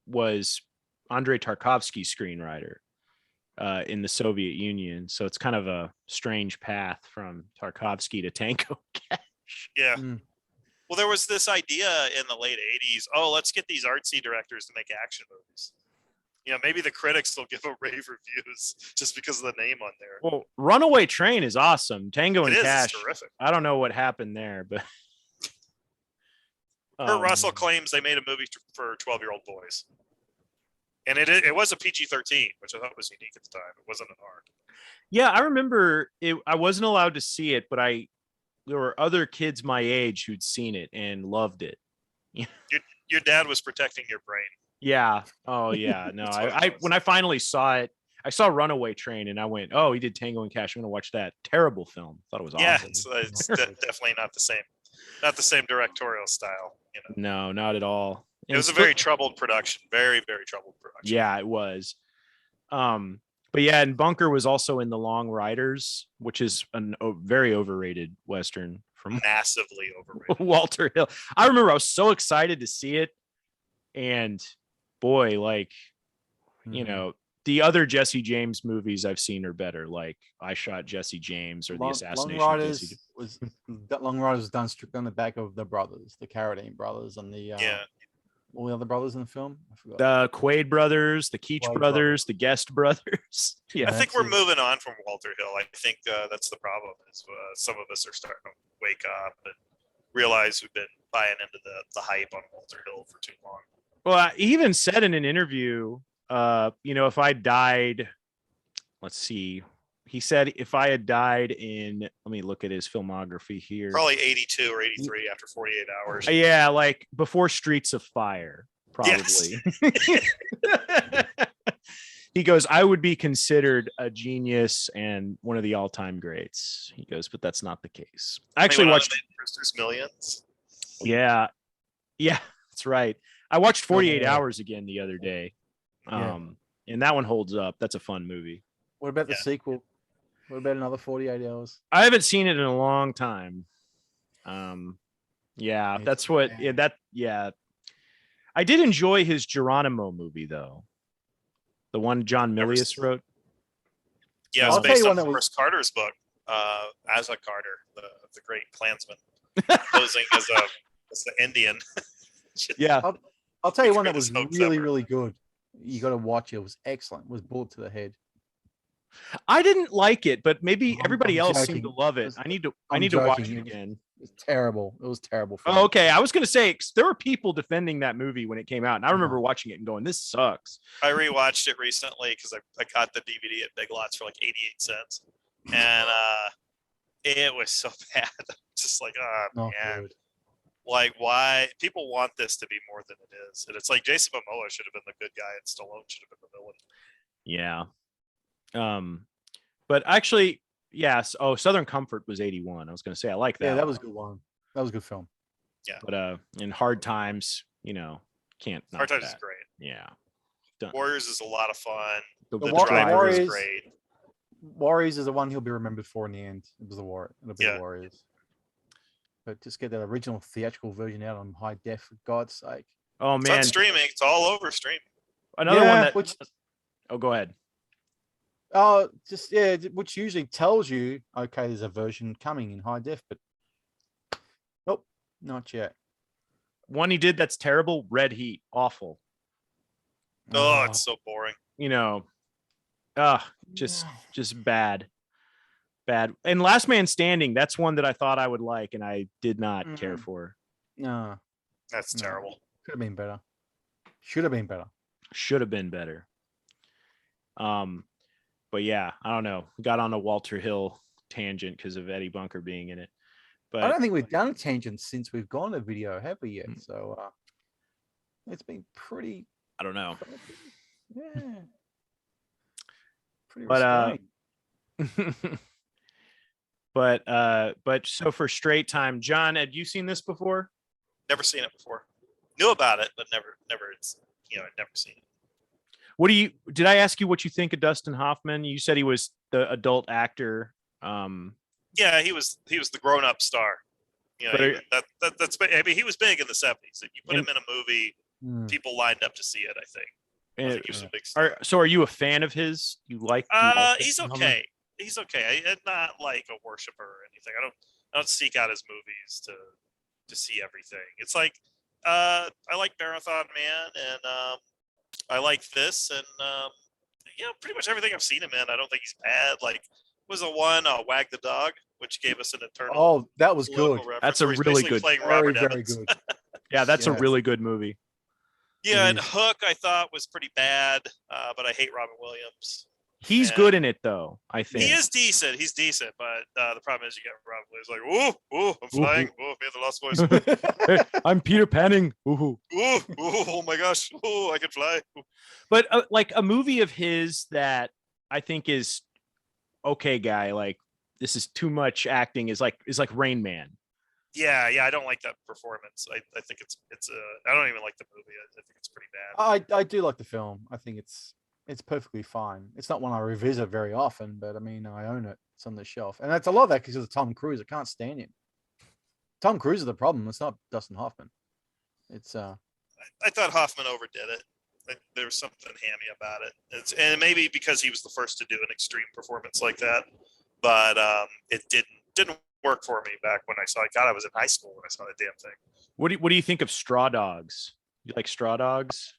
was Andrei Tarkovsky's screenwriter in the Soviet Union. So it's kind of a strange path from Tarkovsky to Tango and Cash. Yeah. Mm. Well, there was this idea in the late 80s. Oh, let's get these artsy directors to make action movies. You know, maybe the critics will give them rave reviews just because of the name on there. Well, Runaway Train is awesome. Tango and It is. Cash. It's terrific. I don't know what happened there, but Kurt Russell claims they made a movie for 12-year-old boys. And it was a PG-13, which I thought was unique at the time. It wasn't an R. Yeah, I remember it. I wasn't allowed to see it, but there were other kids my age who'd seen it and loved it. Your dad was protecting your brain. Yeah. Oh yeah. No, That's what it I was. when I finally saw it, I saw Runaway Train and I went, oh, he did Tango and Cash. I'm gonna watch that. Terrible film. Thought it was Yeah, awesome. it's definitely not the same. Not the same directorial style. You know, No, not at all. it was a very troubled production. Very, very troubled production. Yeah, it was. But yeah, and Bunker was also in The Long Riders, which is a very overrated Western from Massively overrated. Walter Hill. I remember I was so excited to see it. And boy, like, you know, the other Jesse James movies I've seen are better. Like I Shot Jesse James or The Assassination Long of Riders Jesse. Long Riders was done strictly on the back of the brothers, the Carradine brothers, and the Yeah. all the other brothers in the film. I forgot. The Quaid brothers, the Keach Quaid brothers, the Guest brothers. Yeah. I think that's we're it. moving on from Walter Hill. I think that's the problem. Is some of us are starting to wake up and realize we've been buying into the hype on Walter Hill for too long. Well, he even said in an interview, if I died, let's see. He said if I had died in, let me look at his filmography here. Probably 82 or 83 after 48 hours. Yeah, like before Streets of Fire, probably. Yes. He goes, I would be considered a genius and one of the all-time greats. He goes, but that's not the case. I actually watched. There's Millions. Yeah, that's right. I watched 48 Yeah. Hours again the other day. Yeah. And that one holds up. That's a fun movie. What about the Yeah. sequel? What about another 48 hours? I haven't seen it in a long time. Yeah, It's that's what. bad. I did enjoy his Geronimo movie though, the one John Never Milius seen- wrote. Yeah, it I'll was tell based you on one that Chris Carter's book, Asa Carter, the great Klansman, posing as an Indian. Yeah, I'll tell you He one that screwed was his hopes really, over. really good. You got to watch it. It was excellent. It was Bullet to the Head. I didn't like it, but maybe I'm- everybody I'm else seemed to joking. love it. I need to watch joking. it again. It was terrible. It was terrible. Oh, okay. I was gonna say 'cause there were people defending that movie when it came out, and I remember watching it and going, "This sucks." I rewatched it recently because I got the DVD at Big Lots for like 88 cents, and it was so bad. Just like, Not man, good. like why people want this to be more than it is, and it's like Jason Momoa should have been the good guy and Stallone should have been the villain. Yeah. But actually, yes. Oh, Southern Comfort was 81. I was gonna say I like that. Yeah, that one. was a good one. That was a good film. But in Hard Times, can't. knock Hard Times is that. great. Yeah. Done. Warriors is a lot of fun. The The War- Driver Warriors- is great. Warriors is the one he'll be remembered for in the end. It was the war. It'll be Yeah. the Warriors. But just get that original theatrical version out on high def, for God's sake. Oh It's man, on streaming. It's all over streaming. another one Yeah, that. which Oh, go ahead. which usually tells you, okay, there's a version coming in high def, but nope, not yet. One he did that's terrible. Red Heat, awful. Oh, it's so boring. Just bad. And Last Man Standing, that's one that I thought I would like, and I did not care for. No, That's terrible. Could have been better. Should have been better. Should have been better. But yeah, I don't know. We got on a Walter Hill tangent because of Eddie Bunker being in it. But I don't think we've done a tangent since we've gone to video, have we yet? So it's been pretty. I don't know. Yeah. Pretty But restrained. but so for Straight Time, John, had you seen this before? Never seen it before. Knew about it, but never, I'd never seen it. Did I ask you what you think of Dustin Hoffman? You said he was the adult actor. Yeah, he was the grown-up star. You know, that's. I mean, he was big in the 70s. If you put him in a movie, people lined up to see it. I think he was a big star. So, are you a fan of his? You like? He's okay. He's okay. I'm not like a worshiper or anything. I don't seek out his movies to see everything. It's like I like Marathon Man, and I like this, and pretty much everything I've seen him in. I don't think he's bad. Like, was the one Wag the Dog, which gave us an eternal. Oh, that was good. That's a really good. Very good. Yeah, that's a really good movie. Yeah, and Hook I thought was pretty bad, but I hate Robin Williams. He's good in it, though. I think he is decent. He's decent, but the problem is you get Robin Williams like, I'm flying. Oh, me the lost voice. I'm Peter Panning. Oh my gosh. Oh, I can fly. But like a movie of his that I think is okay, guy. Like, this is too much acting. Is like Rain Man. Yeah, I don't like that performance. I think it's I don't even like the movie. I think it's pretty bad. I do like the film. I think it's perfectly fine. It's not one I revisit very often, but I mean, I own it. It's on the shelf, and that's a lot of that because of Tom Cruise. I can't stand him. Tom Cruise is the problem. It's not Dustin Hoffman. It's I thought Hoffman overdid it. There was something hammy about it. And maybe because he was the first to do an extreme performance like that, but it didn't work for me back when I saw it. God, I was in high school when I saw the damn thing. What do you think of Straw Dogs? You like Straw Dogs?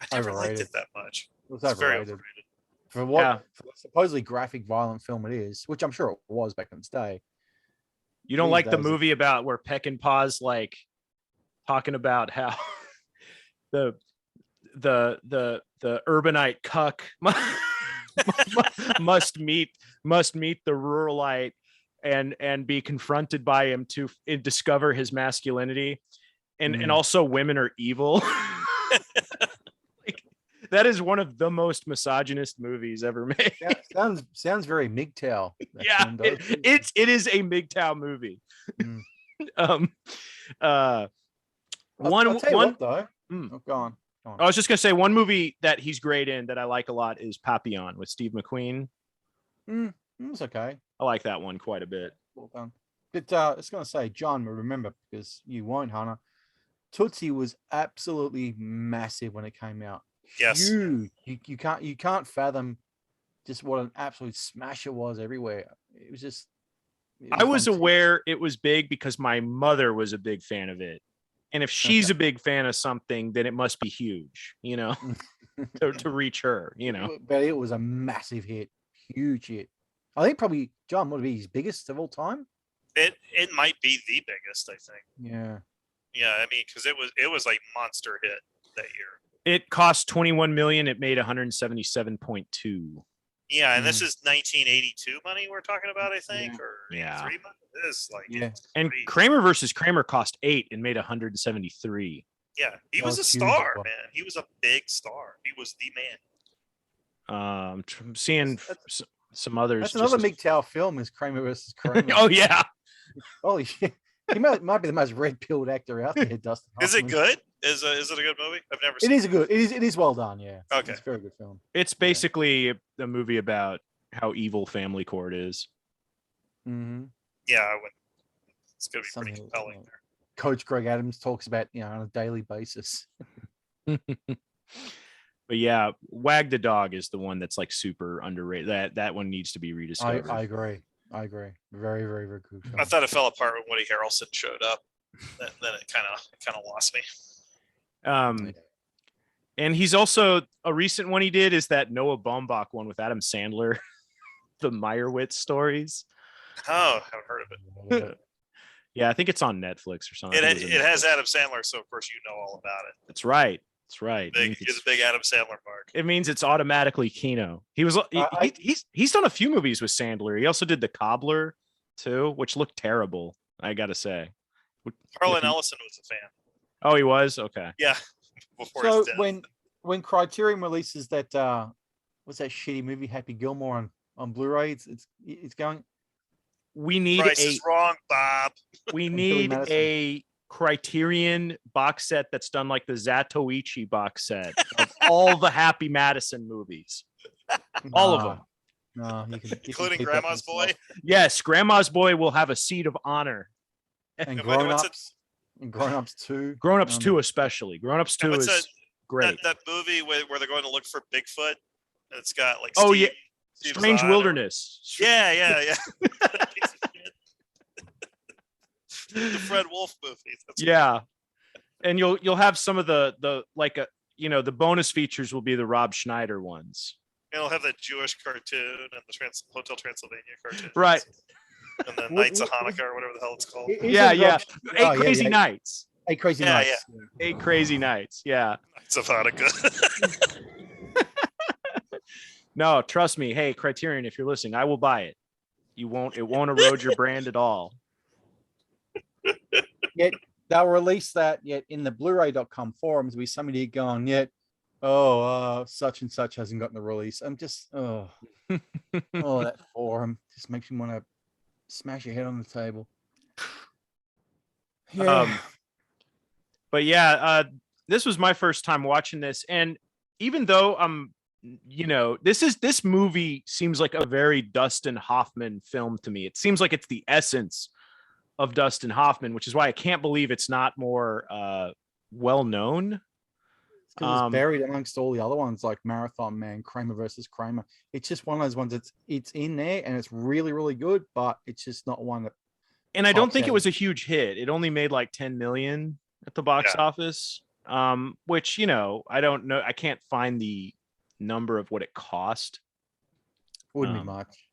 I never liked it that much. It's very overrated. For what for the supposedly graphic, violent film it is, which I'm sure it was back in its day. You don't like the movie about where Peckinpah's like talking about how the urbanite cuck must meet the ruralite and be confronted by him to discover his masculinity, and also women are evil. Like, that is one of the most misogynist movies ever made. Sounds very MGTOW. Yeah, it is a MGTOW movie. Go on. I was just gonna say one movie that he's great in that I like a lot is Papillon with Steve McQueen. It's okay. I like that one quite a bit. Well done. But I was gonna say, John will remember because you won't, Hannah. Tootsie was absolutely massive when it came out. Yes. Huge. You can't fathom just what an absolute smash it was everywhere. It was just. I was aware it was big because my mother was a big fan of it. And if she's a big fan of something, then it must be huge, to reach her, But it was a massive hit, huge hit. I think probably John would be his biggest of all time. It might be the biggest, I think. Yeah. Yeah, I mean, because it was like monster hit that year. It cost $21 million. It made 177.2. Yeah, and this is 1982 money we're talking about, I think, or 3 money. This and Kramer versus Kramer cost 8 and made 173. Yeah, he was a star, man. He was a big star. He was the man. I'm seeing some others. That's another MGTOW film is Kramer versus Kramer. Oh yeah. Holy shit. He might be the most red-pilled actor out there, Dustin Hoffman. Is it good? Is it a good movie? I've never seen it. It is well done, yeah. Okay. It's a very good film. It's basically a movie about how evil family court is. Mm-hmm. Yeah, it's going to be pretty compelling there. Coach Greg Adams talks about, on a daily basis. But yeah, Wag the Dog is the one that's like super underrated. That one needs to be rediscovered. I agree. Very, very, very good film. I thought it fell apart when Woody Harrelson showed up. Then it kind of lost me. And he's also a recent one he did is that Noah Baumbach one with Adam Sandler, the Meyerowitz stories. Oh, haven't heard of it. Yeah, I think it's on Netflix or something. It has Adam Sandler, so of course you know all about it. That's right. That's right. You're the big Adam Sandler mark. It means it's automatically Kino. He's done a few movies with Sandler. He also did The Cobbler too, which looked terrible, I gotta say. Harlan Ellison was a fan. Oh, he was? Okay. Yeah. Before So his death. when Criterion releases that what's that shitty movie Happy Gilmore on Blu-ray, it's going. We need Price is wrong, Bob. We need a Criterion box set that's done like the Zatoichi box set of all the Happy Madison movies. All of them. No, including Grandma's Boy. Yes, Grandma's Boy will have a seat of honor. And Grown Ups. And Grown Ups 2. Grown Ups 2 especially. Grown Ups 2 is great. That movie where they're going to look for Bigfoot. It's got like Steve Strange Wilderness. Yeah. The Fred Wolf movies. Yeah. And you'll have some of the the bonus features will be the Rob Schneider ones. And it'll have that Jewish cartoon and the Hotel Transylvania cartoon. Right. And the Nights of Hanukkah or whatever the hell it's called. Yeah. Eight Crazy Nights. 8 Crazy Nights. Yeah. 8 Crazy Nights. Yeah. Nights of Hanukkah. No, trust me. Hey, Criterion, if you're listening, I will buy it. It won't erode your brand at all. Yet they'll release that yet in the Blu-ray.com forums. We somebody going yet. Such and such hasn't gotten the release. I'm just that forum just makes me want to smash your head on the table. Yeah. But yeah, this was my first time watching this, and even though this movie seems like a very Dustin Hoffman film to me. It seems like it's the essence of Dustin Hoffman, which is why I can't believe it's not more well known. It's buried amongst all the other ones like Marathon Man, Kramer versus Kramer. It's just one of those ones it's in there and it's really, really good, but it's just not one that. And I don't think it was a huge hit. It only made like 10 million at the box office, which, I don't know. I can't find the number of what it cost. Wouldn't be much.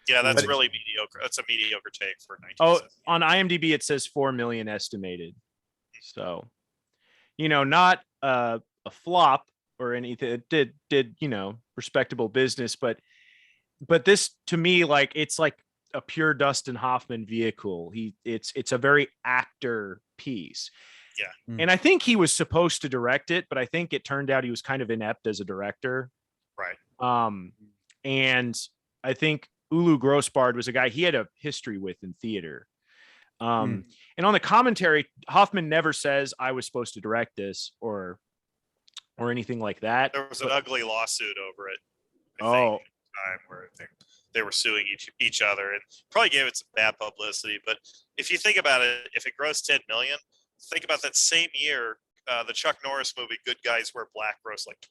Yeah, that's really mediocre. That's a mediocre take for 1970. On IMDb it says 4 million estimated. So, not a flop or anything. It did respectable business, but this to me, like, it's like a pure Dustin Hoffman vehicle. It's a very actor piece. Yeah. And I think he was supposed to direct it, but I think it turned out he was kind of inept as a director. Right. And I think Ulu Grossbard was a guy he had a history with in theater. And on the commentary, Hoffman never says I was supposed to direct this or anything like that. There was an ugly lawsuit over it. Time where I think they were suing each other and probably gave it some bad publicity. But if you think about it, if it grossed 10 million, think about that same year, the Chuck Norris movie "Good Guys Wear Black" grossed like 20.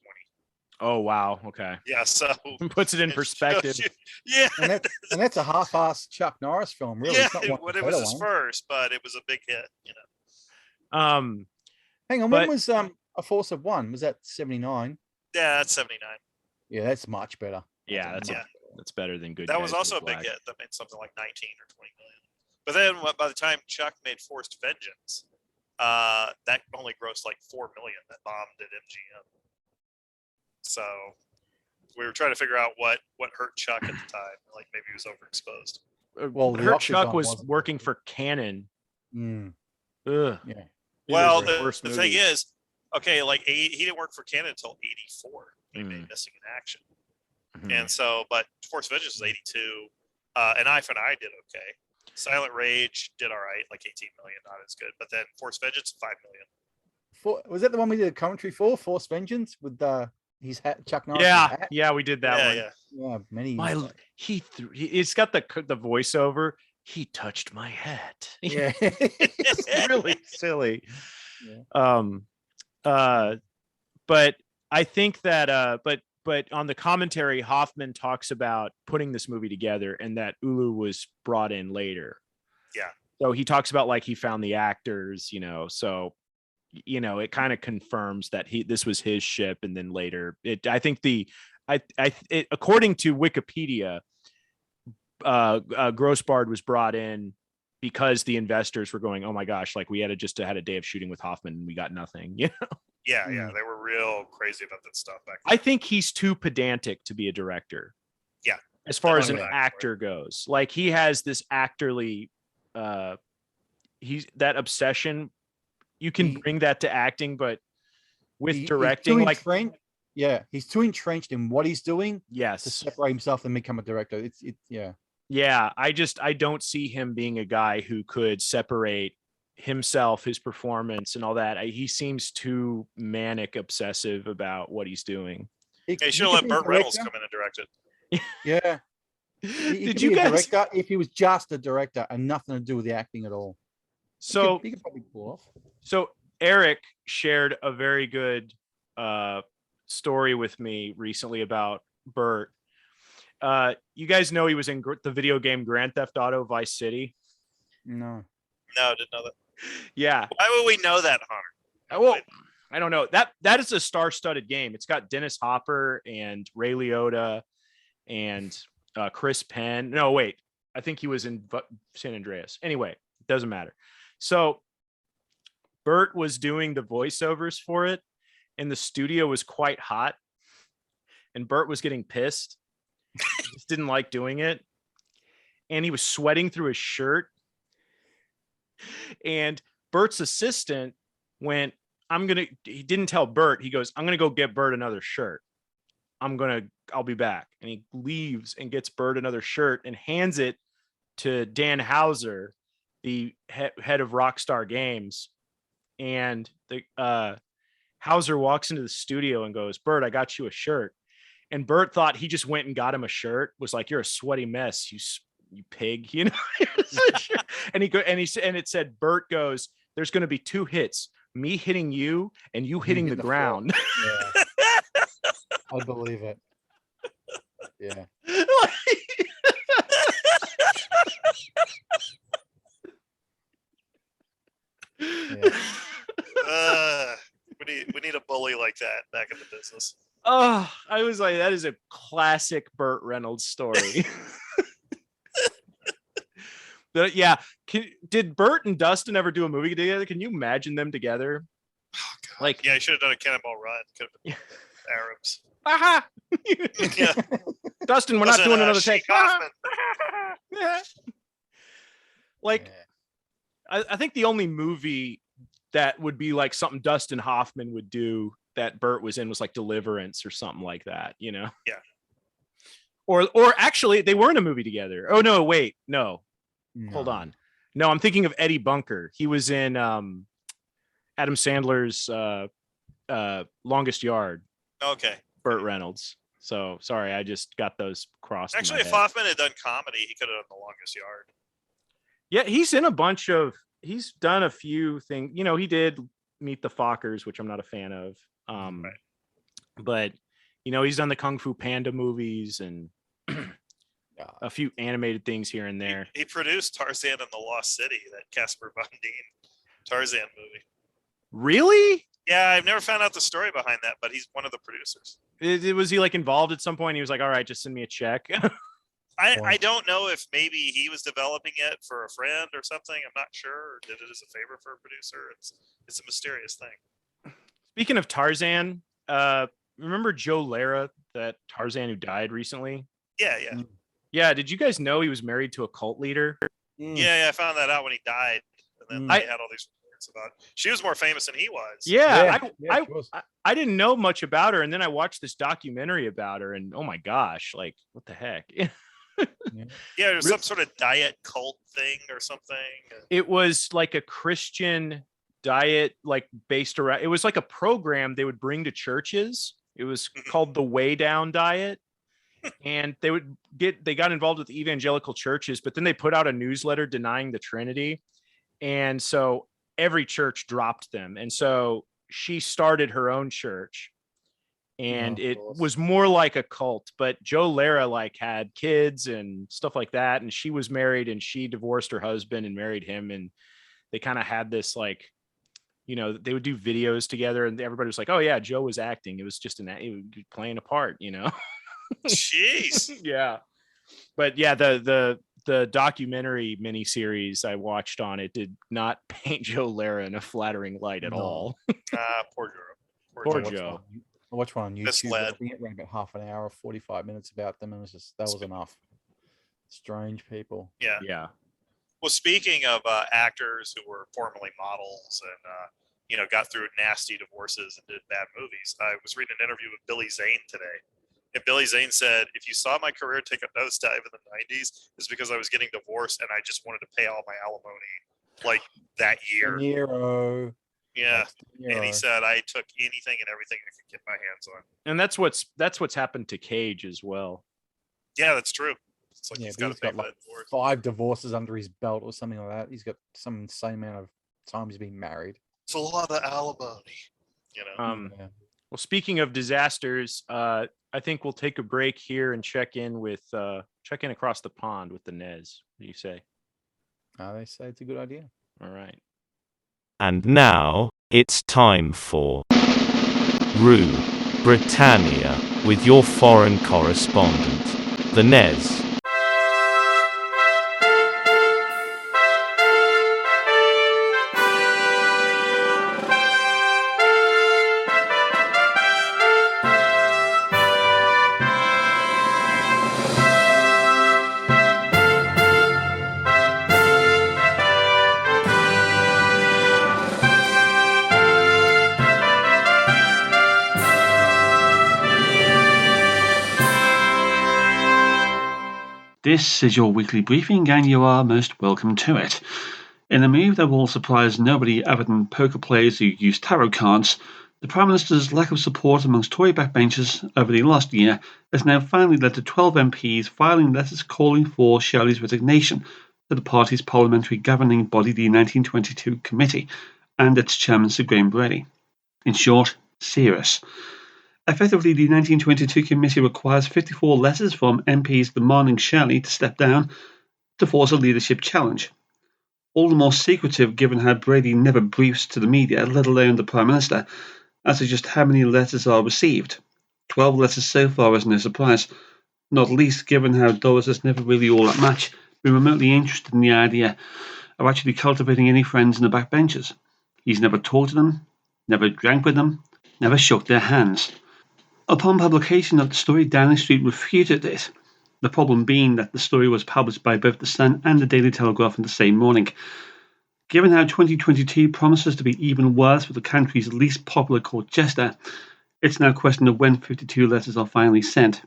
Oh wow! Okay. Yeah, so puts it in perspective. Yeah, and that's a half-assed Chuck Norris film, really. Yeah, it was his first, but it was a big hit. Hang on, when was A Force of One? Was that 79? Yeah, that's 79. Yeah, that's much better. Yeah, that's better than Good. That was also a big hit. That made something like 19 or 20 million. But then by the time Chuck made Forced Vengeance, that only grossed like 4 million. That bombed at MGM. So we were trying to figure out what hurt Chuck at the time. Like maybe he was overexposed. Well, hurt Chuck was working for Canon. Ugh. Yeah. Well, the thing is, okay, like he didn't work for Canon until 84. He made Missing in Action. And so, but Force Vengeance was 82. And Eye for an Eye did okay. Silent Rage did all right, like 18 million, not as good. But then Force Vengeance, 5 million. Was that the one we did a commentary for? Force Vengeance with his hat, Chuck Norris. Yeah, we did that one. Yeah, many. It's got the voiceover. He touched my hat. Yeah, it's really silly. Yeah. But I think that but on the commentary, Hoffman talks about putting this movie together and that Ulu was brought in later. Yeah. So he talks about like he found the actors, so it kind of confirms that this was his ship. And then later I think according to Wikipedia, Grossbard was brought in because the investors were going, oh my gosh, like we had a day of shooting with Hoffman and we got nothing. Yeah, they were real crazy about that stuff back then. I think he's too pedantic to be a director. Yeah, as far as an actor goes, like he has this actorly, he's that obsession. You can bring that to acting, but with directing, like he's too entrenched in what he's doing. Yes, to separate himself and become a director. Yeah, I don't see him being a guy who could separate himself, his performance, and all that. He seems too manic obsessive about what he's doing. He should have let Burt Reynolds come in and direct it. Yeah. Did you guys? If he was just a director and nothing to do with the acting at all, so he could probably pull off. So Eric shared a very good story with me recently about Burt. You guys know he was in the video game Grand Theft Auto Vice City? No, didn't know that. Yeah. Why would we know that, Hunter? Well, I don't know. That is a star-studded game. It's got Dennis Hopper and Ray Liotta and Chris Penn. No, wait. I think he was in San Andreas. Anyway, it doesn't matter. So Burt was doing the voiceovers for it, and the studio was quite hot, and Burt was getting pissed. He just didn't like doing it, and he was sweating through his shirt. And Burt's assistant went, he didn't tell Burt. He goes, I'm going to go get Burt another shirt. I'll be back. And he leaves and gets Burt another shirt and hands it to Dan Hauser, the head of Rockstar Games. And the Hauser walks into the studio and goes, Burt, I got you a shirt. And Burt thought he just went and got him a shirt, was like, you're a sweaty mess, you pig, and it said, Burt goes, there's going to be 2 hits, me hitting you and you hitting the ground. Yeah. I believe it. Yeah. We need a bully like that back in the business. Oh, I was like, that is a classic Burt Reynolds story. But yeah, did Burt and Dustin ever do a movie together? Can you imagine them together? Oh, God. Like, yeah, I should have done a Cannonball Run. Could have been Arabs. Aha! Yeah. Dustin, we're not doing another take. Like, I think the only movie that would be like something Dustin Hoffman would do that Burt was in was like Deliverance or something like that, Yeah. Or actually, they were in a movie together. Oh no, wait, no. Hold on. No, I'm thinking of Eddie Bunker. He was in Adam Sandler's Longest Yard. Okay. Burt Reynolds. So sorry, I just got those crossed. Actually, if Hoffman had done comedy, he could have done The Longest Yard. Yeah, he's in he's done a few things. He did Meet the Fockers, which I'm not a fan of. Right. But he's done the Kung Fu Panda movies and a few animated things here and there. He produced Tarzan and the Lost City, that Casper Van Dien Tarzan movie. Really? Yeah, I've never found out the story behind that, but he's one of the producers. Was he like involved at some point? He was like, all right, just send me a check. I don't know if maybe he was developing it for a friend or something. I'm not sure. Or did it as a favor for a producer. It's a mysterious thing. Speaking of Tarzan, remember Joe Lara, that Tarzan who died recently? Yeah. Yeah, did you guys know he was married to a cult leader? Yeah, I found that out when he died. And then they had all these reports about she was more famous than he was. Yeah, I didn't know much about her. And then I watched this documentary about her and oh my gosh, like what the heck? There's some sort of diet cult thing or something. It was like a Christian diet, like based around, it was like a program they would bring to churches. It was called the Way Down Diet. And they got involved with evangelical churches, but then they put out a newsletter denying the Trinity. And so every church dropped them. And so she started her own church and it was more like a cult, but Joe Lara like had kids and stuff like that. And she was married and she divorced her husband and married him. And they kind of had this like, they would do videos together, and everybody was like, "Oh yeah, Joe was acting. It was just it would be playing a part." Jeez. Yeah, but yeah, the documentary miniseries I watched on it did not paint Joe Lara in a flattering light at all. Poor Poor Joe. Joe. I watched one on YouTube. Misled. I think it ran about half an hour, 45 minutes about them, and that was enough. Strange people. Yeah. Yeah. Well, speaking of actors who were formerly models and got through nasty divorces and did bad movies, I was reading an interview with Billy Zane today, and Billy Zane said, "If you saw my career take a nosedive in the '90s, it's because I was getting divorced and I just wanted to pay all my alimony like that year." Nero. Yeah, and he said, "I took anything and everything I could get my hands on." And that's what's happened to Cage as well. Yeah, that's true. It's like He's got got like 5 divorces under his belt or something like that. He's got some insane amount of time he's been married. It's a lot of alimony, Well, speaking of disasters, I think we'll take a break here and check in across the pond with the Nez. What do you say? They say it's a good idea. All right. And now, it's time for Rue Britannia with your foreign correspondent, the Nez. This is your weekly briefing, and you are most welcome to it. In a move that will surprise nobody other than poker players who use tarot cards, the Prime Minister's lack of support amongst Tory backbenchers over the last year has now finally led to 12 MPs filing letters calling for Shirley's resignation to the party's parliamentary governing body, the 1922 Committee, and its chairman, Sir Graham Brady. In short, serious. Effectively, the 1922 Committee requires 54 letters from MPs demanding Shirley to step down to force a leadership challenge. All the more secretive given how Brady never briefs to the media, let alone the Prime Minister, as to just how many letters are received. 12 letters so far is no surprise, not least given how Doris has never really all that much been remotely interested in the idea of actually cultivating any friends in the backbenchers. He's never talked to them, never drank with them, never shook their hands. Upon publication of the story, Downing Street refuted it, the problem being that the story was published by both The Sun and the Daily Telegraph on the same morning. Given how 2022 promises to be even worse for the country's least popular court jester, it's now a question of when 52 letters are finally sent,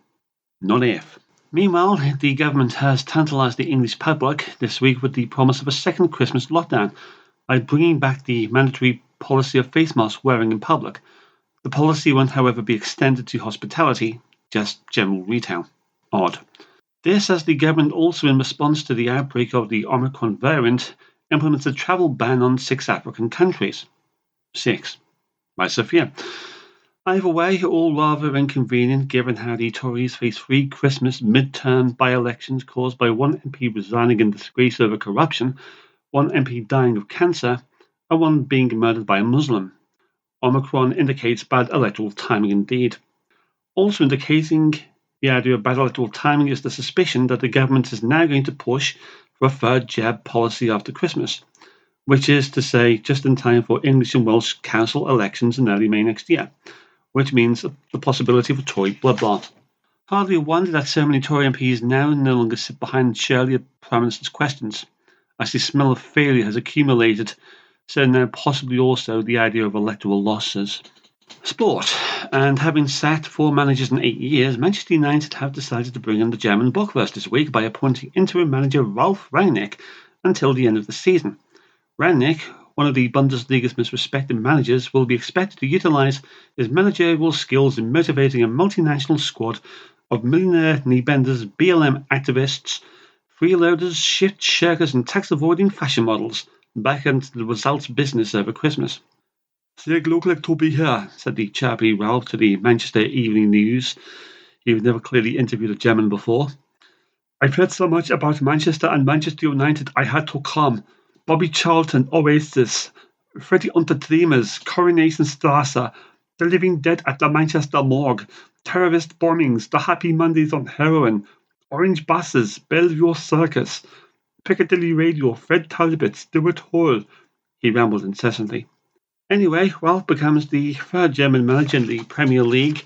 not if. Meanwhile, the government has tantalised the English public this week with the promise of a second Christmas lockdown by bringing back the mandatory policy of face mask wearing in public. The policy won't, however, be extended to hospitality, just general retail. Odd. This as the government also, in response to the outbreak of the Omicron variant, implements a travel ban on 6 African countries. 6. Why so few? Either way, all rather inconvenient given how the Tories face 3 Christmas mid-term by-elections caused by 1 MP resigning in disgrace over corruption, 1 MP dying of cancer, and 1 being murdered by a Muslim. Omicron indicates bad electoral timing indeed. Also indicating the idea of bad electoral timing is the suspicion that the government is now going to push for a 3rd jab policy after Christmas, which is to say just in time for English and Welsh council elections in early May next year, which means the possibility of a Tory bloodbath. Hardly a wonder that so many Tory MPs now no longer sit behind Shirley at Prime Minister's questions, as the smell of failure has accumulated, so now possibly also the idea of electoral losses. Sport. And having sacked 4 managers in 8 years, Manchester United have decided to bring in the German Bockwurst this week by appointing interim manager Ralf Rangnick until the end of the season. Rangnick, one of the Bundesliga's most respected managers, will be expected to utilise his managerial skills in motivating a multinational squad of millionaire knee-benders, BLM activists, freeloaders, shift shirkers and tax-avoiding fashion models back into the results business over Christmas. "Sehr glücklich to be here," said the chirpy Ralph to the Manchester Evening News. He never clearly interviewed a German before. "I've heard so much about Manchester and Manchester United I had to come. Bobby Charlton, Oasis, Freddy Unterdreamers, Coronation Strasse, The Living Dead at the Manchester Morgue, Terrorist Bombings, The Happy Mondays on Heroin, Orange Buses, Bellevue Circus, Piccadilly Radio, Fred Talbot, Stuart Hall. He rambled incessantly. Anyway, Ralph becomes the third German manager in the Premier League,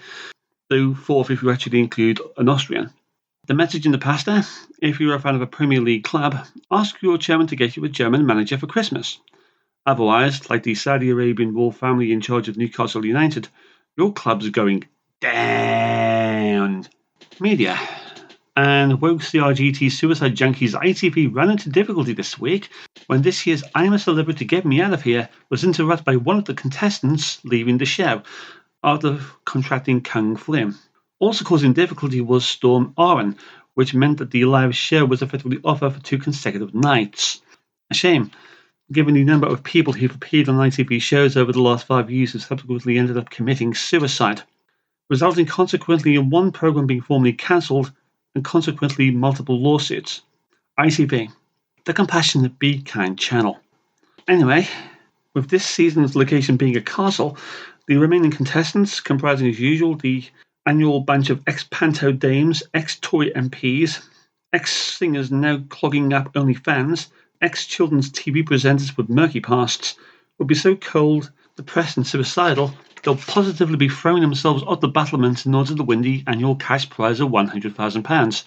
though fourth if you actually include an Austrian. The message in the pasta: if you're a fan of a Premier League club, ask your chairman to get you a German manager for Christmas. Otherwise, like the Saudi Arabian royal family in charge of Newcastle United, your club's going down. Media. And woke CRGT Suicide Junkies ITV ran into difficulty this week when this year's I'm a Celebrity Get Me Out of Here was interrupted by one of the contestants leaving the show after contracting Kung Flu. Also causing difficulty was Storm Aaron, which meant that the live show was effectively off for 2 consecutive nights. A shame, given the number of people who've appeared on ITV shows over the last 5 years who subsequently ended up committing suicide, resulting consequently in one program being formally cancelled and consequently multiple lawsuits. ITV, the Compassionate Be Kind channel. Anyway, with this season's location being a castle, the remaining contestants, comprising as usual the annual bunch of ex-panto dames, ex-Tory MPs, ex-singers now clogging up OnlyFans, ex-children's TV presenters with murky pasts, will be so cold, depressed and suicidal they'll positively be throwing themselves off the battlements in order to win the annual cash prize of £100,000,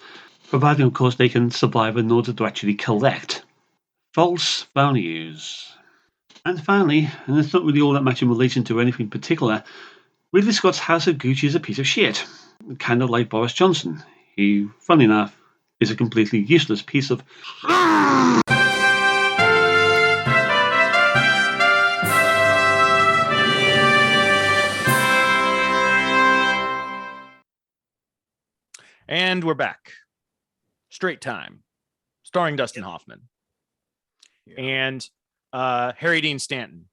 providing of course they can survive in order to actually collect. False values. And finally, and it's not really all that much in relation to anything particular, Ridley Scott's House of Gucci is a piece of shit, kind of like Boris Johnson. He, funny enough, is a completely useless piece of... And we're back. Straight Time, starring Dustin Hoffman and Harry Dean Stanton.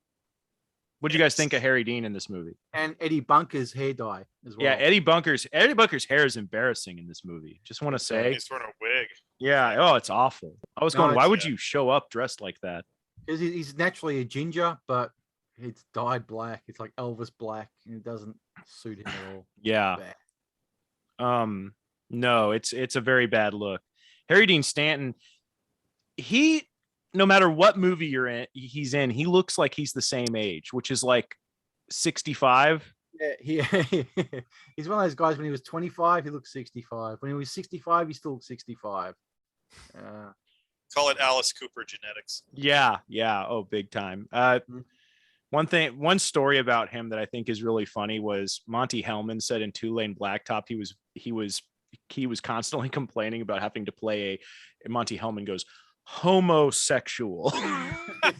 What do you guys think of Harry Dean in this movie? And Eddie Bunker's hair dye as well. Yeah, Eddie Bunker's hair is embarrassing in this movie. Just want to say. He's wearing a wig. Yeah. Oh, it's awful. I was going, why would you show up dressed like that? Because he's naturally a ginger, but it's dyed black. It's like Elvis black, and it doesn't suit him at all. Yeah. No, it's a very bad look. Harry Dean Stanton, no matter what movie he's in, he looks like he's the same age, which is like 65. Yeah, he's one of those guys. When he was 25, he looked 65. When he was 65, he still looked 65. Call it Alice Cooper genetics. Yeah. Oh, big time. One story about him that I think is really funny was Monty Hellman said in Two Lane Blacktop he was constantly complaining about having to play Monty Hellman goes homosexual. I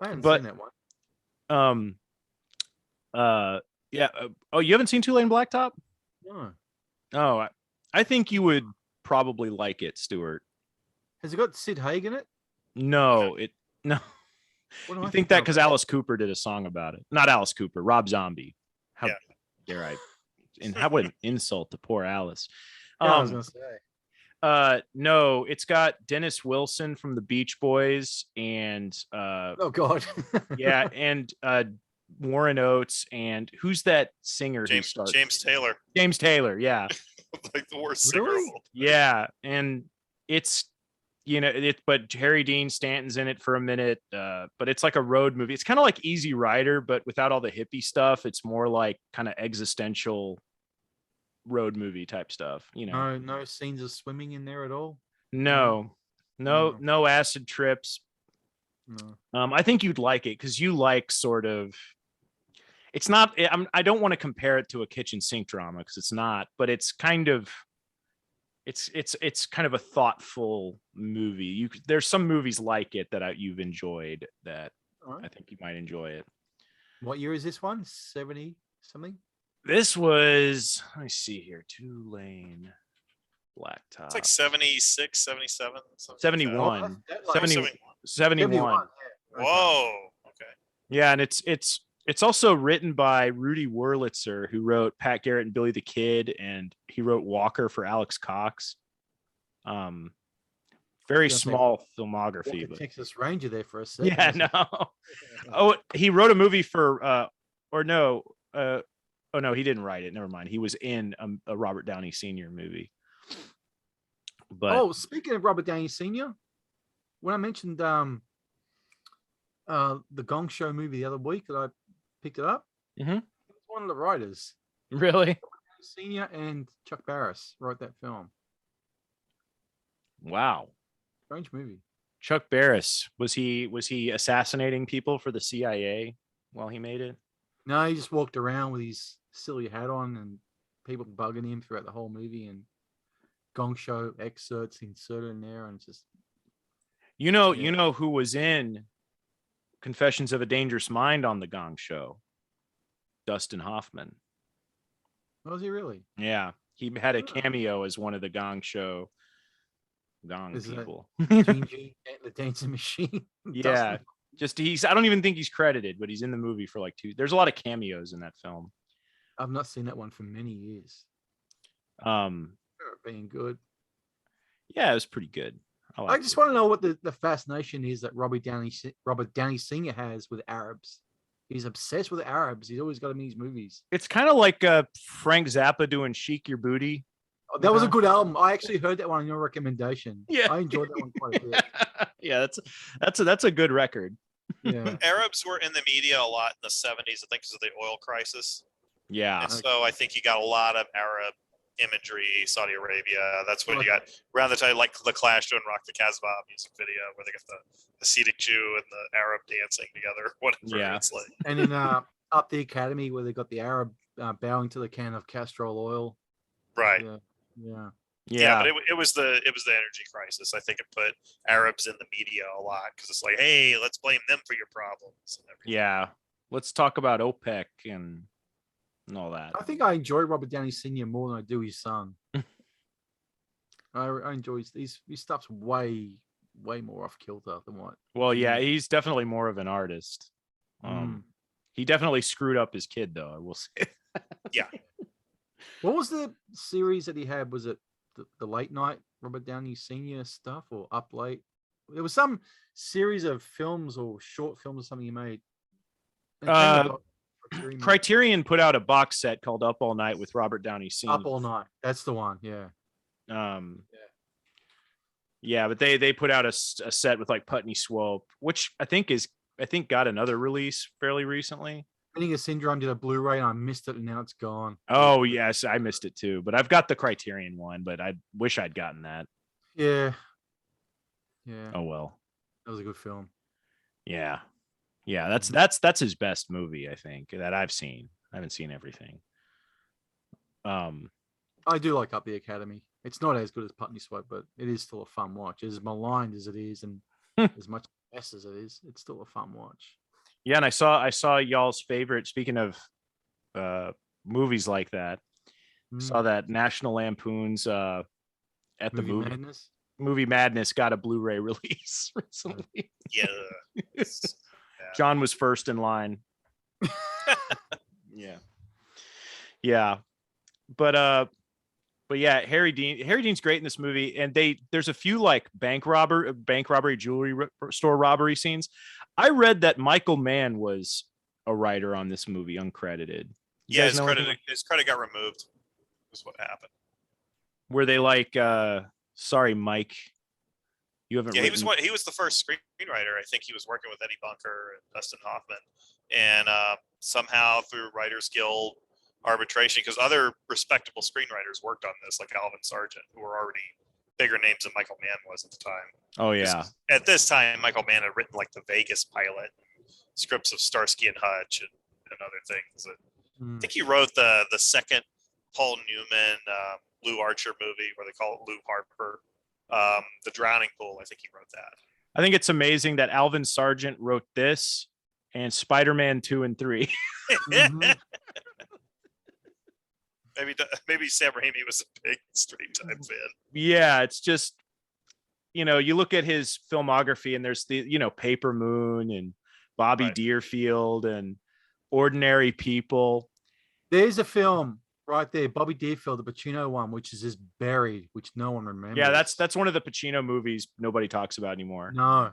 haven't seen that one. Yeah. Oh, you haven't seen Two Lane Blacktop? No. Oh, I think you would probably like it, Stuart. Has it got Sid Haig in it? No. You think that because Alice Cooper did a song about it? Not Alice Cooper, Rob Zombie. How dare I? And how would an insult to poor Alice? I was gonna say. No, it's got Dennis Wilson from the Beach Boys and oh god, yeah, and Warren Oates and who's that singer? James Taylor. James Taylor, yeah, like the worst singer. Really? Yeah, and it's but Harry Dean Stanton's in it for a minute, but it's like a road movie. It's kind of like Easy Rider, but without all the hippie stuff. It's more like kind of existential road movie type stuff. No scenes of swimming in there at all. No acid trips. No. I think you'd like it because you like sort of. It's not. I don't want to compare it to a kitchen sink drama because it's not, but it's kind of. It's kind of a thoughtful movie. There's some movies like it that you've enjoyed that right. I think you might enjoy it. What year is this one? 70 something? This was, let me see here, Two Lane Blacktop. It's like 76, 77. 71. Like 71. Yeah. Whoa. Okay. Yeah, and it's also written by Rudy Wurlitzer, who wrote Pat Garrett and Billy the Kid, and he wrote Walker for Alex Cox. Very Gonna say, small walk filmography, a but Texas Ranger there for a second. yeah, no. Oh, he wrote a movie for or no, oh no, he didn't write it. Never mind. He was in a Robert Downey Sr. movie. But Speaking of Robert Downey Sr., when I mentioned the Gong Show movie the other week that I picked it up, Mhm. it's one of the writers. really, Senior and Chuck Barris wrote that film. wow. Strange movie. Chuck Barris, was he assassinating people for the CIA while he made it? No, he just walked around with his silly hat on and people bugging him throughout the whole movie, and Gong Show excerpts inserted in there, and it's just You Yeah. know who was in Confessions of a Dangerous Mind on the Gong Show? Dustin Hoffman. was he really? Yeah, he had a Oh. cameo as one of the Gong Show Gong Is that people. Gingy, the dancing machine. Yeah, just I don't even think he's credited, but he's in the movie for like two. There's a lot of cameos in that film. I've not seen that one for many years. Um, Being good. yeah, it was pretty good. I liked just it. want to know what the fascination is that Robert Downey Sr. has with Arabs. He's obsessed with Arabs. He's always got them in his movies. It's kind of like Frank Zappa doing "Shake Your Booty." Oh, that was a good album. I actually heard that one on your recommendation. Yeah. I enjoyed that one quite a bit. Yeah, that's a good record. Yeah. Arabs were in the media a lot in the 70s, I think, because of the oil crisis. Yeah, And so I think you got a lot of Arab imagery, Saudi Arabia. That's when you got around the time, like the Clash doing Rock the Casbah music video, where they got the Hasidic Jew and the Arab dancing together. Whatever. Yeah. It's like, And in Up the Academy, where they got the Arab bowing to the can of castor oil. right. Yeah. Yeah, but it was the energy crisis. I think it put Arabs in the media a lot because it's like, hey, let's blame them for your problems. And everything. yeah. Let's talk about OPEC and all that. I think I enjoy Robert Downey Sr. more than I do his son. I enjoy his stuff's way more off kilter than what. Well, yeah, he's definitely more of an artist. He definitely screwed up his kid, though, I will say. Yeah. What was the series that he had? Was it the late night Robert Downey Sr. stuff or Up Late? There was some series of films or short films or something he made. Criterion put out a box set called Up All Night with Robert Downey Sr. Up All Night. That's the one. Yeah. Yeah, but they put out a set with like Putney Swope, which I think got another release fairly recently. Vinegar Syndrome did a Blu-ray and I missed it and now it's gone. Oh yes, I missed it too. But I've got the Criterion one, but I wish I'd gotten that. Yeah. Oh well. That was a good film. Yeah. That's his best movie, I think, that I've seen. I haven't seen everything. I do like Up the Academy. It's not as good as Putney Swope, but it is still a fun watch. As maligned as it is, and as much best as it is, it's still a fun watch. Yeah, and I saw y'all's favorite. Speaking of movies like that, saw that National Lampoon's at the Movie Madness got a Blu-ray release recently. Yeah. John was first in line. Yeah. But yeah, Harry Dean's great in this movie, and there's a few like bank robbery, jewelry store robbery scenes. I read that Michael Mann was a writer on this movie, uncredited. Yeah, his credit got removed. That's what happened. Were they like, sorry, Mike, you haven't? Yeah, he was the first screenwriter. I think he was working with Eddie Bunker and Dustin Hoffman, and somehow through Writers Guild arbitration, because other respectable screenwriters worked on this, like Alvin Sargent, who were already bigger names than Michael Mann was at the time. Oh yeah. At this time, Michael Mann had written like the Vegas pilot, scripts of Starsky and Hutch, and other things. I think he wrote the second Paul Newman, Lou Archer movie where they call it Lou Harper. The Drowning Pool, I think he wrote that. I think it's amazing that Alvin Sargent wrote this and Spider-Man 2 and 3. Maybe Sam Raimi was a big Street Time fan. Yeah, it's just, you look at his filmography and there's the, Paper Moon and Bobby Deerfield and Ordinary People. There's a film right there, Bobby Deerfield, the Pacino one, which is just buried, which no one remembers. Yeah, that's one of the Pacino movies nobody talks about anymore. No.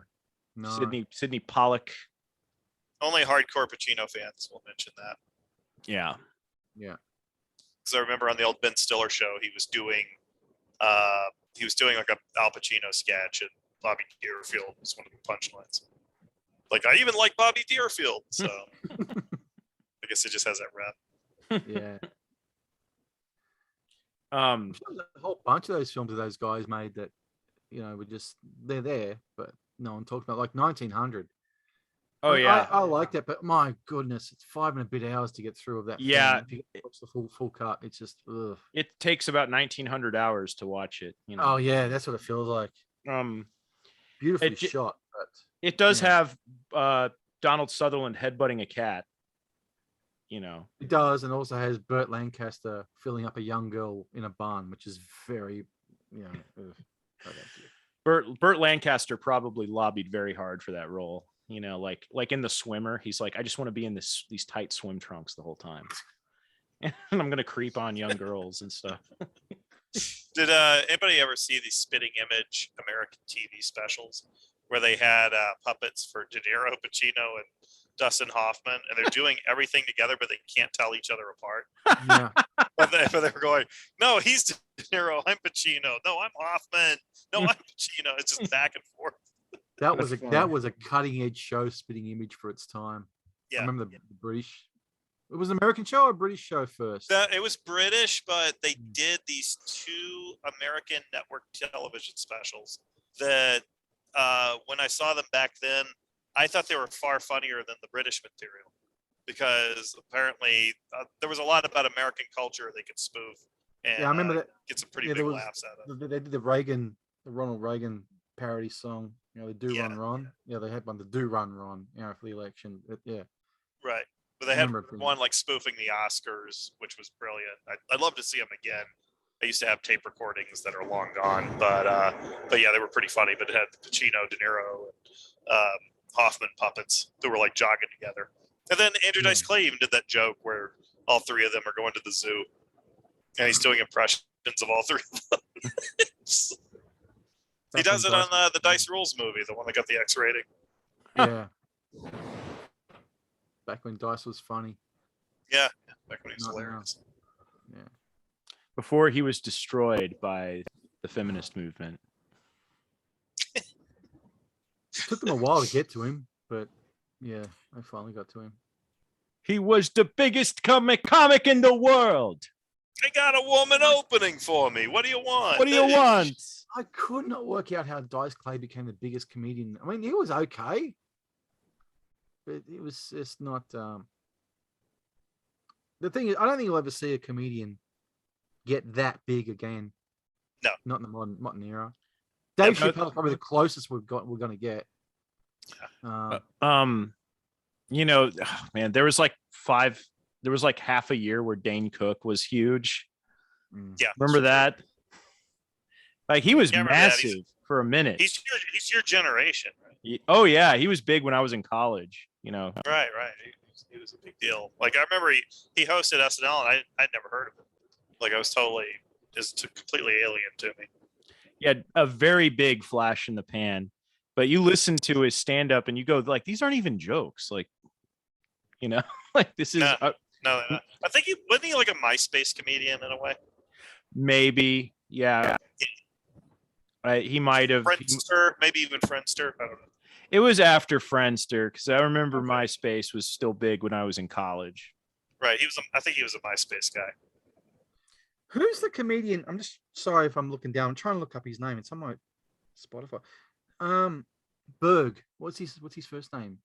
Sidney Pollack. Only hardcore Pacino fans will mention that. Yeah. Because I remember on the old Ben Stiller show, he was doing like a Al Pacino sketch, and Bobby Deerfield was one of the punchlines. Like, I even like Bobby Deerfield, so I guess it just has that rep. Yeah. Um, A whole bunch of those films that those guys made that, were just they're there, but no one talked about, like 1900. Oh yeah, I like that, but my goodness, it's 5 and a bit hours to get through of that. Yeah, film. If you watch the full cut, it's just ugh. it takes about 1900 hours to watch it. Oh yeah, that's what it feels like. Beautifully shot, but it does have Donald Sutherland headbutting a cat. It does, and also has Burt Lancaster filling up a young girl in a barn, which is very, Burt Lancaster probably lobbied very hard for that role. Like in The Swimmer, he's like, I just want to be in these tight swim trunks the whole time, and I'm gonna creep on young girls and stuff. Did anybody ever see these Spitting Image American TV specials where they had puppets for De Niro, Pacino, and Dustin Hoffman, and they're doing everything together, but they can't tell each other apart? Yeah. but they were going, no, he's De Niro, I'm Pacino. No, I'm Hoffman. No, I'm Pacino. It's just back and forth. That was a cutting edge show, Spitting Image, for its time. Yeah. I remember the British. It was an American show or a British show first? It was British, but they did these 2 American network television specials that when I saw them back then, I thought they were far funnier than the British material, because apparently there was a lot about American culture they could spoof. And, I remember that. Get some pretty big laughs out of. They did the Ronald Reagan parody song. They do Run Ron. Yeah, they had one, the Do Run Ron, for the election. But, yeah. Right. But they had one like spoofing the Oscars, which was brilliant. I'd love to see them again. I used to have tape recordings that are long gone, but yeah, they were pretty funny. But it had Pacino, De Niro, and Hoffman puppets that were like jogging together. And then Andrew Dice Clay even did that joke where all 3 of them are going to the zoo, and he's doing impressions of all 3 of them. He does it on the Dice Rules movie, the one that got the X rating. Yeah. Back when Dice was funny. Yeah, back when he was hilarious. Yeah. Before he was destroyed by the feminist movement. It took them a while to get to him, but yeah, I finally got to him. He was the biggest comic in the world. I got a woman opening for me. What do you want? What do you want? I could not work out how Dice Clay became the biggest comedian. I mean, he was okay, but it was just not. The thing is, I don't think you'll ever see a comedian get that big again. No, not in the modern era. Dave Chappelle's probably the closest we're going to get. Man, there was like half a year where Dane Cook was huge. Yeah, remember that? Like, he was massive for a minute. He's your generation, right? Oh yeah, he was big when I was in college. Right. He was a big deal. Like, I remember he hosted SNL, and I'd never heard of him. Like, I was totally just completely alien to me. He had a very big flash in the pan, but you listen to his stand up and you go like, these aren't even jokes. Like, like this is no. I think wasn't he like a MySpace comedian in a way? Maybe, yeah. He might have Friendster, maybe even Friendster. I don't know. It was after Friendster, because I remember MySpace was still big when I was in college. Right, I think he was a MySpace guy. Who's the comedian? I'm just sorry if I'm looking down. I'm trying to look up his name. It's on my Spotify. Berg. What's his first name?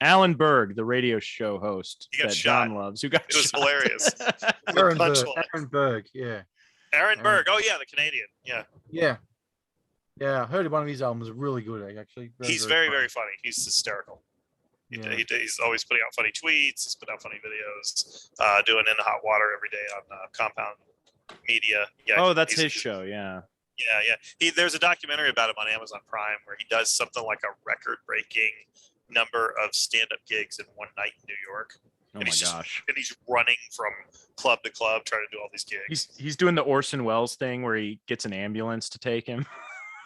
Alan Berg, the radio show host that shot. John loves. It was hilarious. Aaron Berg. Yeah. Aaron Berg. Oh yeah, the Canadian. Yeah. Yeah. Yeah. I heard one of his albums was really good. Actually, he's very funny. He's hysterical. Yeah. He's always putting out funny tweets. He's putting out funny videos. Doing In the Hot Water every day on Compound Media. Yeah. Oh, that's his show. Yeah. Yeah. There's a documentary about him on Amazon Prime where he does something like a record-breaking number of stand-up gigs in one night in New York. Oh and my gosh. and he's running from club to club trying to do all these gigs. He's doing the Orson Welles thing where he gets an ambulance to take him.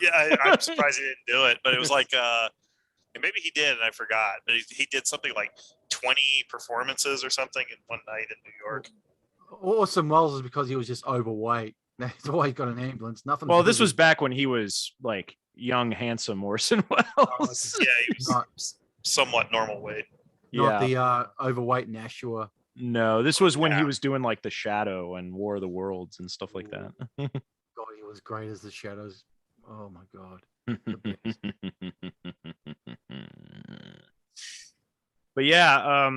Yeah, I'm surprised he didn't do it, but it was like, and maybe he did, and I forgot. But he did something like 20 performances or something in one night in New York. Orson Welles is because he was just overweight. That's why he got an ambulance. Nothing. Well, this was back when he was like young, handsome Orson Welles. Yeah, he was somewhat normal weight. Not the overweight Nashua. No, this was when he was doing like The Shadow and War of the Worlds and stuff like that. God, he was great as the Shadows. Oh my God. But yeah,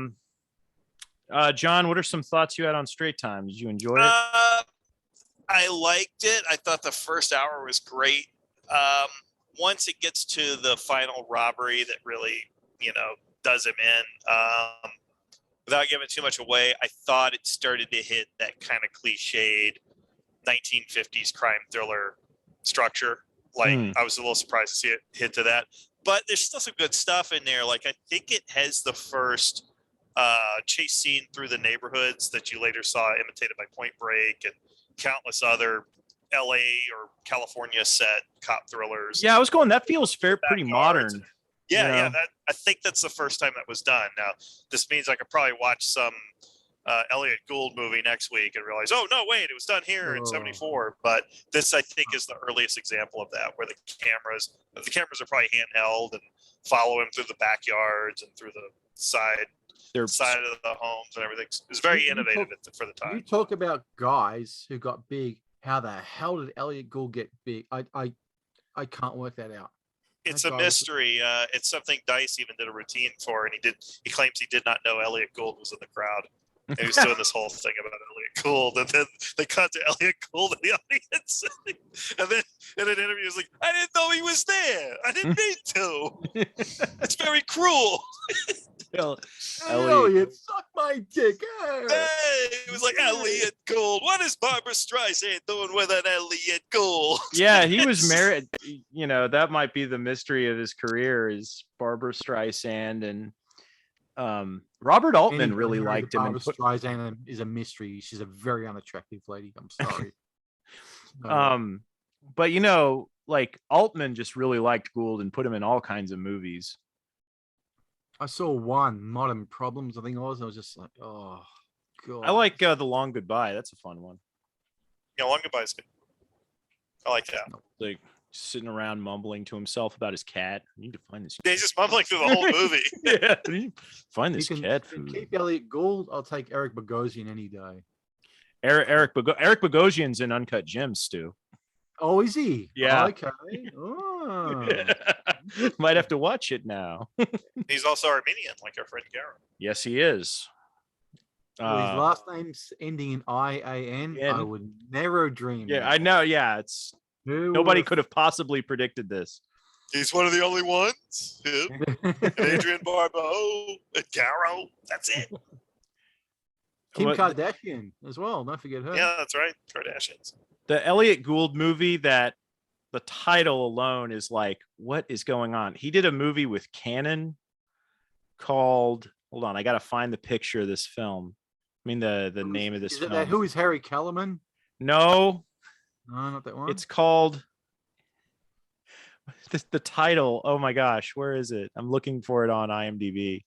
John, what are some thoughts you had on Straight Time? Did you enjoy it? I liked it. I thought the first hour was great. Once it gets to the final robbery that really, does him in, without giving too much away, I thought it started to hit that kind of cliched 1950s crime thriller structure. Like, I was a little surprised to see it hit to that. But there's still some good stuff in there. Like, I think it has the first chase scene through the neighborhoods that you later saw imitated by Point Break and countless other LA or California set cop thrillers. Yeah, I was going, that feels pretty modern. Yeah. I think that's the first time that was done. Now, this means I could probably watch some Elliot Gould movie next week and realize, oh, no, wait, it was done here in 74. But this, I think, is the earliest example of that, where the cameras are probably handheld and follow him through the backyards and through the side of the homes and everything. It was very innovative for the time. You talk about guys who got big. How the hell did Elliot Gould get big? I can't work that out. It's a mystery. It's something Dice even did a routine for, and he claims he did not know Elliot Gould was in the crowd. And he was doing this whole thing about Elliot Gould, and then they cut to Elliot Gould in the audience, and then in an interview, he was like, "I didn't know he was there. I didn't need to. It's very cruel." Elliot, suck my dick. Hey, it was like, Elliot Gould. What is Barbara Streisand doing with an Elliot Gould? Yeah, he was married. That might be the mystery of his career is Barbara Streisand, and Robert Altman really liked him. Barbara Streisand is a mystery. She's a very unattractive lady. I'm sorry. But like Altman just really liked Gould and put him in all kinds of movies. I saw one, Modern Problems, I think it was. I was just like, oh, God. I like The Long Goodbye. That's a fun one. Yeah, Long Goodbye is good. I like that. Like sitting around mumbling to himself about his cat. I need to find this. Yeah, he's just mumbling through the whole movie. Yeah, find this cat food. Keep Elliot Gould. I'll take Eric Bogosian any day. Eric Bogosian's in Uncut Gems, Stu. Oh, is he? Yeah. Okay. Oh. Might have to watch it now. He's also Armenian, like our friend Garrow. Yes, he is. Well, his last name's ending in IAN. I would never dream. Yeah, I know. Yeah, nobody could have possibly predicted this. He's one of the only ones. Him, and Adrian Barbeau, and Garrow. That's it. Kim Kardashian as well. Don't forget her. Yeah, that's right. Kardashians. The Elliot Gould movie, that the title alone is like, what is going on? He did a movie with Cannon called, hold on, I got to find the picture of this film. I mean, the name of this film. Who is Harry Kellerman? No, not that one. It's called the title. Oh my gosh, where is it? I'm looking for it on IMDb.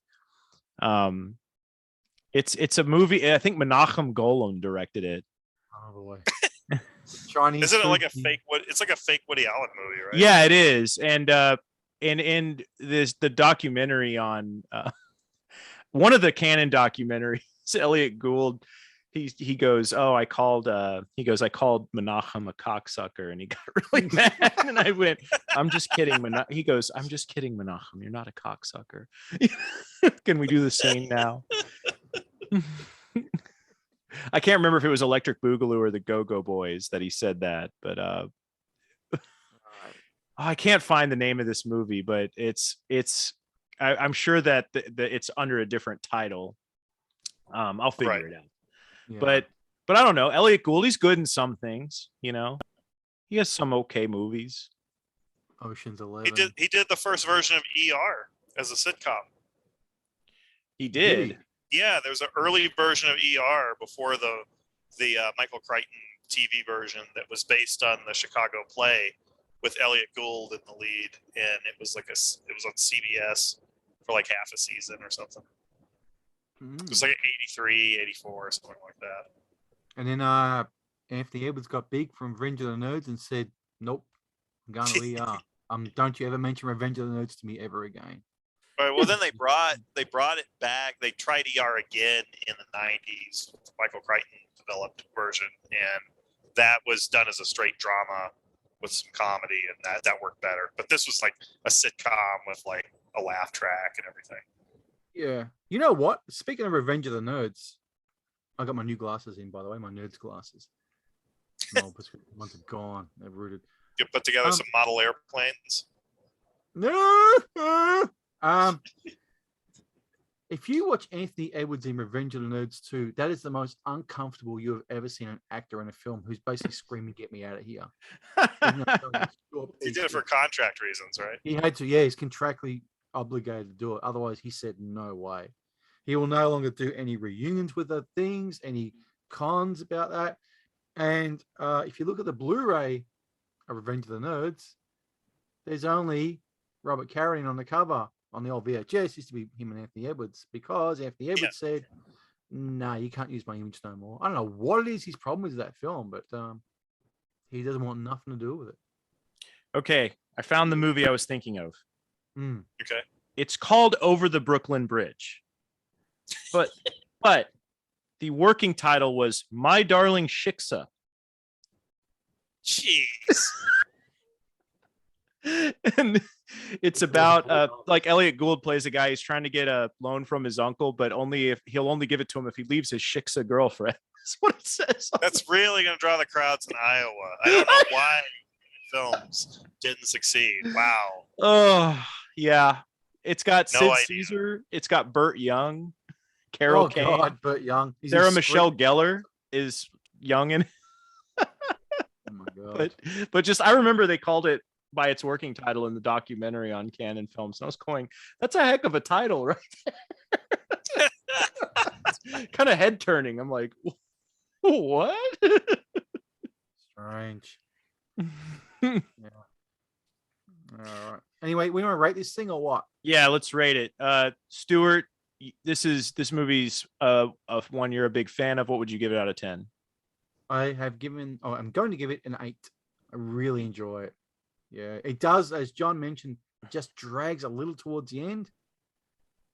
It's a movie. I think Menachem Golan directed it. Oh boy. Chinese. Isn't it like a fake? It's like a fake Woody Allen movie, right? Yeah, it is. And the documentary on one of the Canon documentaries, Elliot Gould, he goes, I called Menachem a cocksucker, and he got really mad. And I went, I'm just kidding. He goes, I'm just kidding, Menachem. You're not a cocksucker. Can we do the scene now? I can't remember if it was Electric Boogaloo or the Go-Go Boys that he said that, but I can't find the name of this movie, but I'm sure that it's under a different title. I'll figure it out. Yeah. But I don't know. Elliot Gould, he's good in some things, He has some okay movies. Ocean's 11. He did the first version of ER as a sitcom. He did. Yeah, there was an early version of ER before the Michael Crichton TV version that was based on the Chicago play with Elliot Gould in the lead, and it was on CBS for like half a season or something. It was like 83, 84, something like that. And then Anthony Edwards got big from Revenge of the Nerds and said, "Nope, I'm going to ER. Don't you ever mention Revenge of the Nerds to me ever again." All right, well, then they brought it back. They tried ER again in the 90s with the Michael Crichton developed version, and that was done as a straight drama with some comedy, and that worked better. But this was like a sitcom with like a laugh track and everything. Yeah. You know what? Speaking of Revenge of the Nerds, I got my new glasses in, by the way, my nerds glasses. My old prescription ones are gone. They're rooted. You put together some model airplanes. No. If you watch Anthony Edwards in Revenge of the Nerds 2, that is the most uncomfortable you have ever seen an actor in a film who's basically screaming, "Get me out of here." He did it for contract reasons, right? He had to, yeah, he's contractually obligated to do it. Otherwise, he said, no way. He will no longer do any reunions with the things, any cons about that. And if you look at the Blu-ray of Revenge of the Nerds, there's only Robert Carradine on the cover. On the old VHS, used to be him and Anthony Edwards, because Anthony Edwards said, "No, you can't use my image no more." I don't know what it is his problem with that film, but he doesn't want nothing to do with it. Okay, I found the movie I was thinking of. Okay. It's called Over the Brooklyn Bridge. But the working title was My Darling Shiksa. Jeez. And it's about like Elliot Gould plays a guy who's trying to get a loan from his uncle, but he'll only give it to him if he leaves his Shiksa girlfriend. That's what it says. That's really going to draw the crowds in Iowa. I don't know why films didn't succeed. Wow. Oh, yeah. It's got No Sid idea. Caesar. It's got Burt Young, Carol Kane. God, Burt Young. Sarah Michelle Gellar is young in. Oh my God. But just I remember they called it by its working title in the documentary on Canon Films, and I was going, "That's a heck of a title, right?" Kind of head turning. I'm like, "What?" Strange. Yeah. All right. Anyway, we want to rate this thing or what? Yeah, let's rate it. Stuart, this movie's of one you're a big fan of. What would you give it out of 10? I'm going to give it an 8. I really enjoy it. Yeah, it does, as John mentioned, just drags a little towards the end.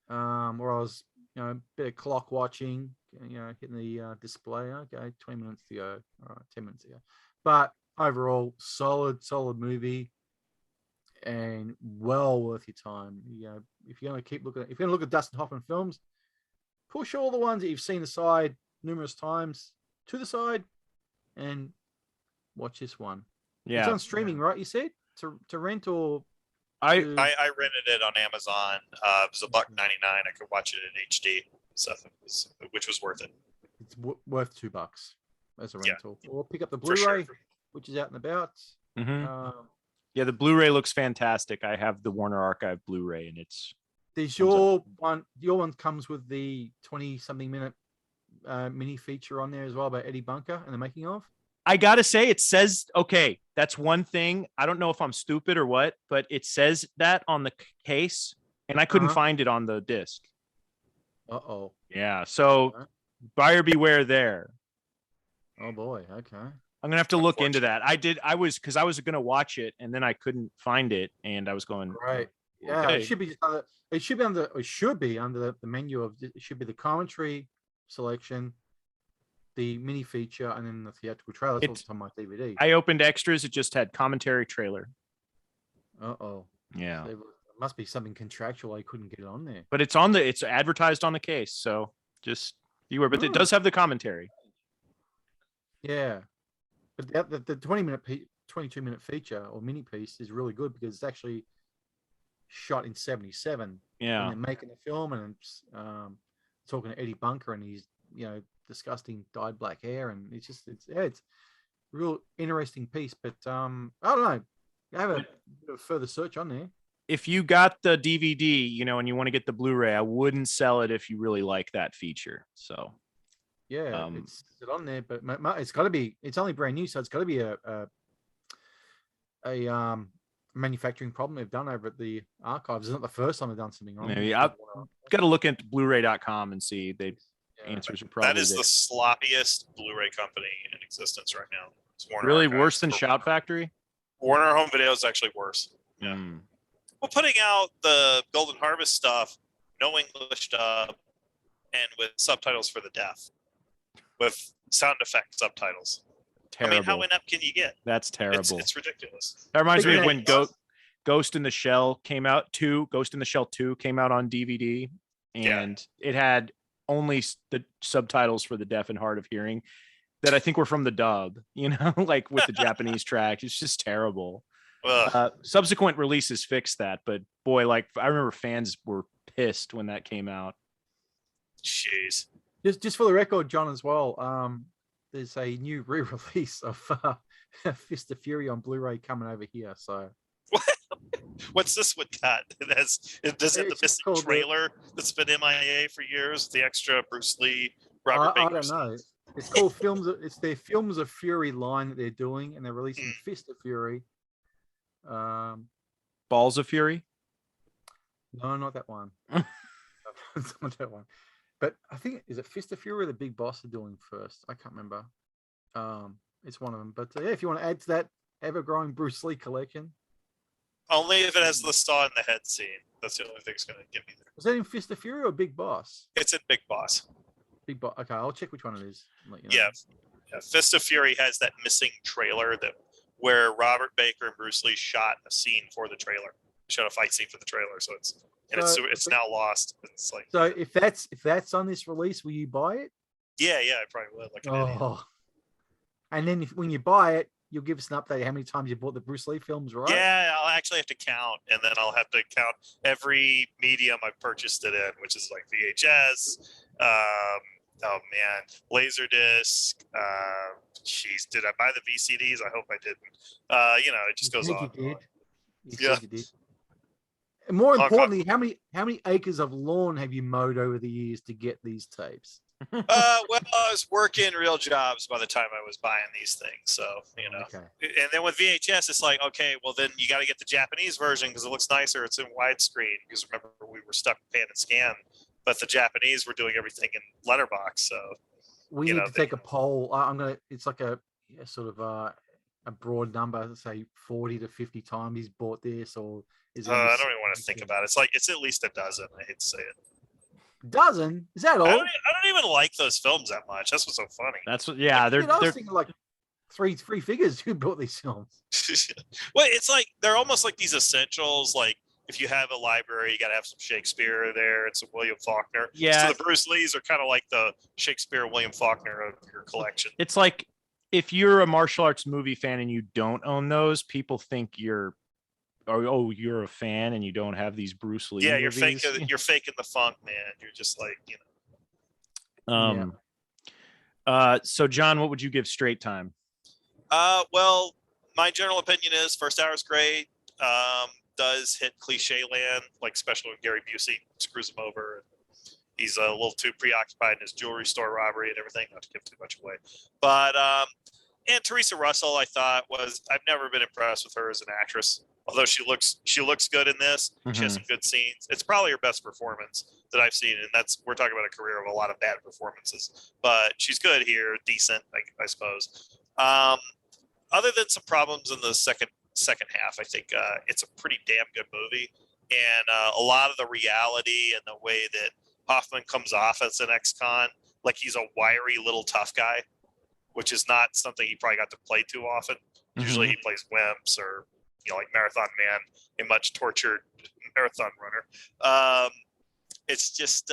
Where I was, a bit of clock watching, hitting the display. Okay, 20 minutes to go. All right, 10 minutes to go. But overall, solid movie, and well worth your time. If you're going to look at Dustin Hoffman films, push all the ones that you've seen aside numerous times to the side, and watch this one. Yeah, it's on streaming, right? You said to rent or I rented it on Amazon. It was $1.99. I could watch it in HD, so which was worth it. It's worth $2 as a rental, or pick up the Sure. Blu-ray, which is out and about. Mm-hmm. Yeah, the Blu-ray looks fantastic. I have the Warner Archive Blu-ray, and it's. There's your one. Your one comes with the 20-something minute mini feature on there as well about Eddie Bunker and the making of. I gotta say, it says, okay, that's one thing. I don't know if I'm stupid or what, but it says that on the case, and I couldn't find it on the disc. Uh-oh. Yeah, so buyer beware there. Oh boy, okay. I'm gonna have to look into that. I was gonna watch it, and then I couldn't find it, and I was going, right. Yeah, okay. It should be under the menu of, it should be the commentary selection, the mini feature, and then the theatrical trailer. It's on my DVD. I opened extras. It just had commentary trailer. Uh-oh. Yeah. There must be something contractual. I couldn't get it on there. But it's advertised on the case. So just beware. But it does have the commentary. Yeah. But the 22-minute feature or mini piece is really good because it's actually shot in 1977. Yeah. And they're making the film, and it's talking to Eddie Bunker, and he's, disgusting dyed black hair, and it's a real interesting piece. But I don't know, I have a bit of further search on there. if you got the DVD, you know, and you want to get the Blu-ray, I wouldn't sell it if you really like that feature. So yeah, it's on there, but it's got to be. It's only brand new, so it's got to be a manufacturing problem they've done over at the archives. It's not the first time they've done something wrong. maybe I've got to look at Blu-ray.com and see. Answers are probably that is there. the sloppiest Blu-ray company in existence right now. It's Warner Really Archives. worse than Shout Factory? Warner Home Video is actually worse. Yeah. Well, putting out the Golden Harvest stuff, no English dub, and with subtitles for the deaf, with sound effect subtitles. Terrible. I mean, how inept can you get? That's terrible. It's ridiculous. That reminds me of when Ghost in the Shell came out. Ghost in the Shell 2 came out on DVD, and it had only the subtitles for the deaf and hard of hearing that I think were from the dub, you know, like with the Japanese track. It's just terrible. Subsequent releases fixed that, but boy, like I remember fans were pissed when that came out. Jeez. Just for the record, John, as well, there's a new re-release of Fist of Fury on Blu-ray coming over here. So what's this one got? Does it the missing trailer that's been MIA for years? The extra Bruce Lee, Robert Baker. I don't know. It's called Films. It's their Films of Fury line that they're doing, and they're releasing Fist of Fury. Balls of Fury? No, not that one. Not that one. But I think, is it Fist of Fury or the Big Boss are doing first? I can't remember. It's one of them. But yeah, if you want to add to that ever-growing Bruce Lee collection. Only if it has the saw in the head scene. That's the only thing that's going to get me there. Was that in Fist of Fury or Big Boss? It's in Big Boss. Big Boss. Okay, I'll check which one it is. Let you know. Yeah. Fist of Fury has that missing trailer where Robert Baker and Bruce Lee shot a scene for the trailer. They shot a fight scene for the trailer, so it's now lost. It's like, so if that's on this release, will you buy it? Yeah, I probably would. Like an idiot. And then when you buy it, you'll give us an update how many times you bought the Bruce Lee films, right? Yeah, I'll actually have to count, and then I'll have to count every medium I've purchased it in, which is like VHS, Laserdisc. Jeez, did I buy the VCDs? I hope I didn't. It just goes on. You did. And more importantly, how many acres of lawn have you mowed over the years to get these tapes? Well, I was working real jobs by the time I was buying these things, so Okay. And then with VHS, it's like, okay, well then you got to get the Japanese version because it looks nicer. It's in widescreen because remember we were stuck pan and scan, but the Japanese were doing everything in letterbox. So we need to take a poll. It's like a sort of a broad number, say 40 to 50 times he's bought this, or is it? I don't even want to think about it. It's at least a dozen. I hate to say it. Dozen? Is that all? I don't even like those films that much. That's what's so funny. That's what. Yeah, they're thinking like three figures who bought these films. Well, it's like they're almost like these essentials. Like if you have a library, you got to have some Shakespeare there and some William Faulkner. Yeah. So the Bruce Lees are kind of like the Shakespeare, William Faulkner of your collection. It's like if you're a martial arts movie fan and you don't own those, people think you're a fan and you don't have these Bruce Lee movies. You're faking the funk, man. You're just like, So John, what would you give Straight Time? Well, my general opinion is first hour is great. Does hit cliche land, like especially when Gary Busey screws him over. He's a little too preoccupied in his jewelry store robbery and everything, not to give too much away. But and Theresa Russell, I thought I've never been impressed with her as an actress. Although she looks good in this, she has some good scenes. It's probably her best performance that I've seen, and we're talking about a career of a lot of bad performances. But she's good here, decent, I suppose. Other than some problems in the second half, I think it's a pretty damn good movie, and a lot of the reality and the way that Hoffman comes off as an ex-con, like he's a wiry little tough guy, which is not something he probably got to play too often. Usually he plays wimps or like Marathon Man, a much tortured marathon runner. It's just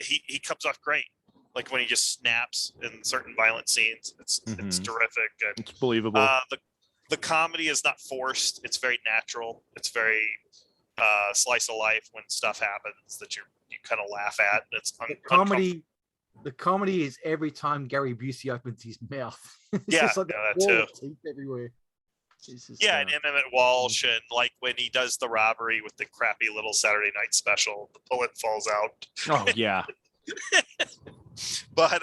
he comes off great. Like when he just snaps in certain violent scenes, it's terrific. And, it's believable. The comedy is not forced. It's very natural. It's very slice of life when stuff happens that you kind of laugh at. It's The comedy is every time Gary Busey opens his mouth. It's yeah, just like that too. Teeth everywhere. This is, Yeah, and Emmett Walsh, and like when he does the robbery with the crappy little Saturday night special, the bullet falls out. Oh yeah. But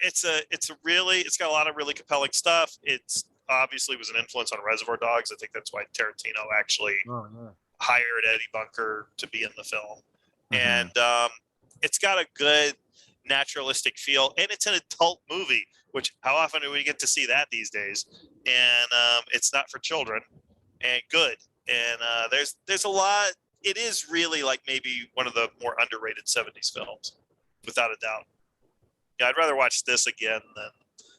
it's got a lot of really compelling stuff. It's obviously was an influence on Reservoir Dogs. I think that's why Tarantino actually hired Eddie Bunker to be in the film. And it's got a good naturalistic feel, and it's an adult movie, which how often do we get to see that these days? And it's not for children, and good. And there's a lot. It is really like maybe one of the more underrated 70s films, without a doubt. Yeah, I'd rather watch this again than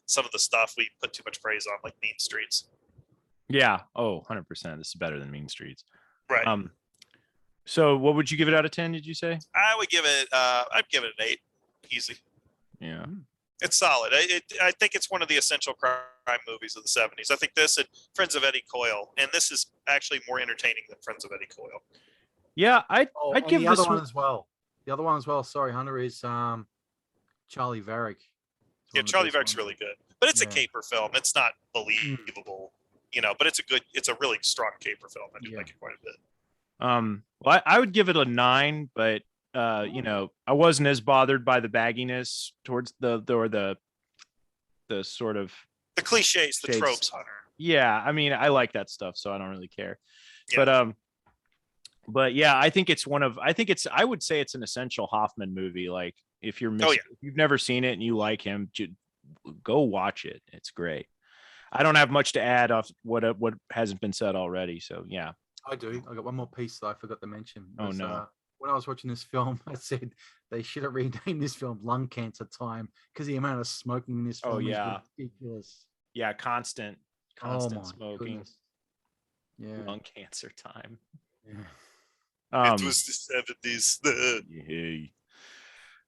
some of the stuff we put too much praise on, like Mean Streets. Yeah. Oh, 100%. This is better than Mean Streets. Right. So what would you give it out of 10, did you say? I'd give it an 8. Easy. Yeah. It's solid. I think it's one of the essential crime movies of the 70s. I think this and Friends of Eddie Coyle, and this is actually more entertaining than Friends of Eddie Coyle. Yeah, I'd give the this other one as well. The other one as well, sorry, Hunter, is Charlie Varick. Yeah, Charlie Varick's really good. But it's a caper film. It's not believable, but it's a really strong caper film. I do like it quite a bit. Well, I would give it a 9, but I wasn't as bothered by the bagginess towards the sort of the cliches, the tropes, Hunter. Yeah, I mean, I like that stuff, so I don't really care. Yeah. But yeah, I would say it's an essential Hoffman movie. Like if if you've never seen it and you like him, go watch it. It's great. I don't have much to add off what hasn't been said already. So yeah. I do. I got one more piece that I forgot to mention. Oh no. When I was watching this film, I said they should have renamed this film Lung Cancer Time because the amount of smoking in this film is ridiculous. Yeah, constant smoking. Goodness. Yeah. Lung Cancer Time. Yeah. It was the 70s. Yay.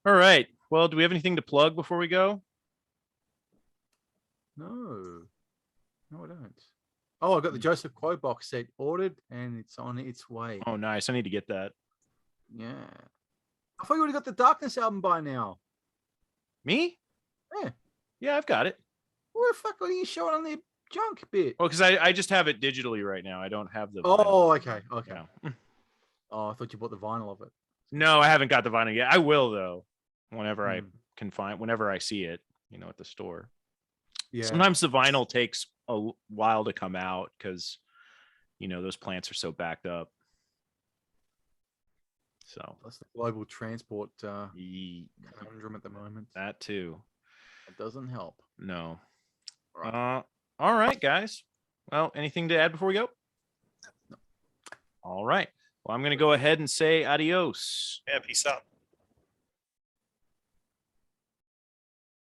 All right. Well, do we have anything to plug before we go? No, I don't. Oh, I got the Joseph Quo box set ordered, and it's on its way. Oh, nice. I need to get that. Yeah. I thought you would have got the Darkness album by now. Me? Yeah. Yeah, I've got it. Where the fuck are you showing on the junk bit? Well, because I just have it digitally right now. I don't have the vinyl. Oh, okay. Yeah. Oh, I thought you bought the vinyl of it. No, I haven't got the vinyl yet. I will, though, whenever I see it, at the store. Yeah. Sometimes the vinyl takes a while to come out because, those plants are so backed up. So that's the global transport conundrum at the moment. That too. It doesn't help. No. All right, guys. Well, anything to add before we go? No. All right. Well, I'm going to go ahead and say adios. Yeah, peace out.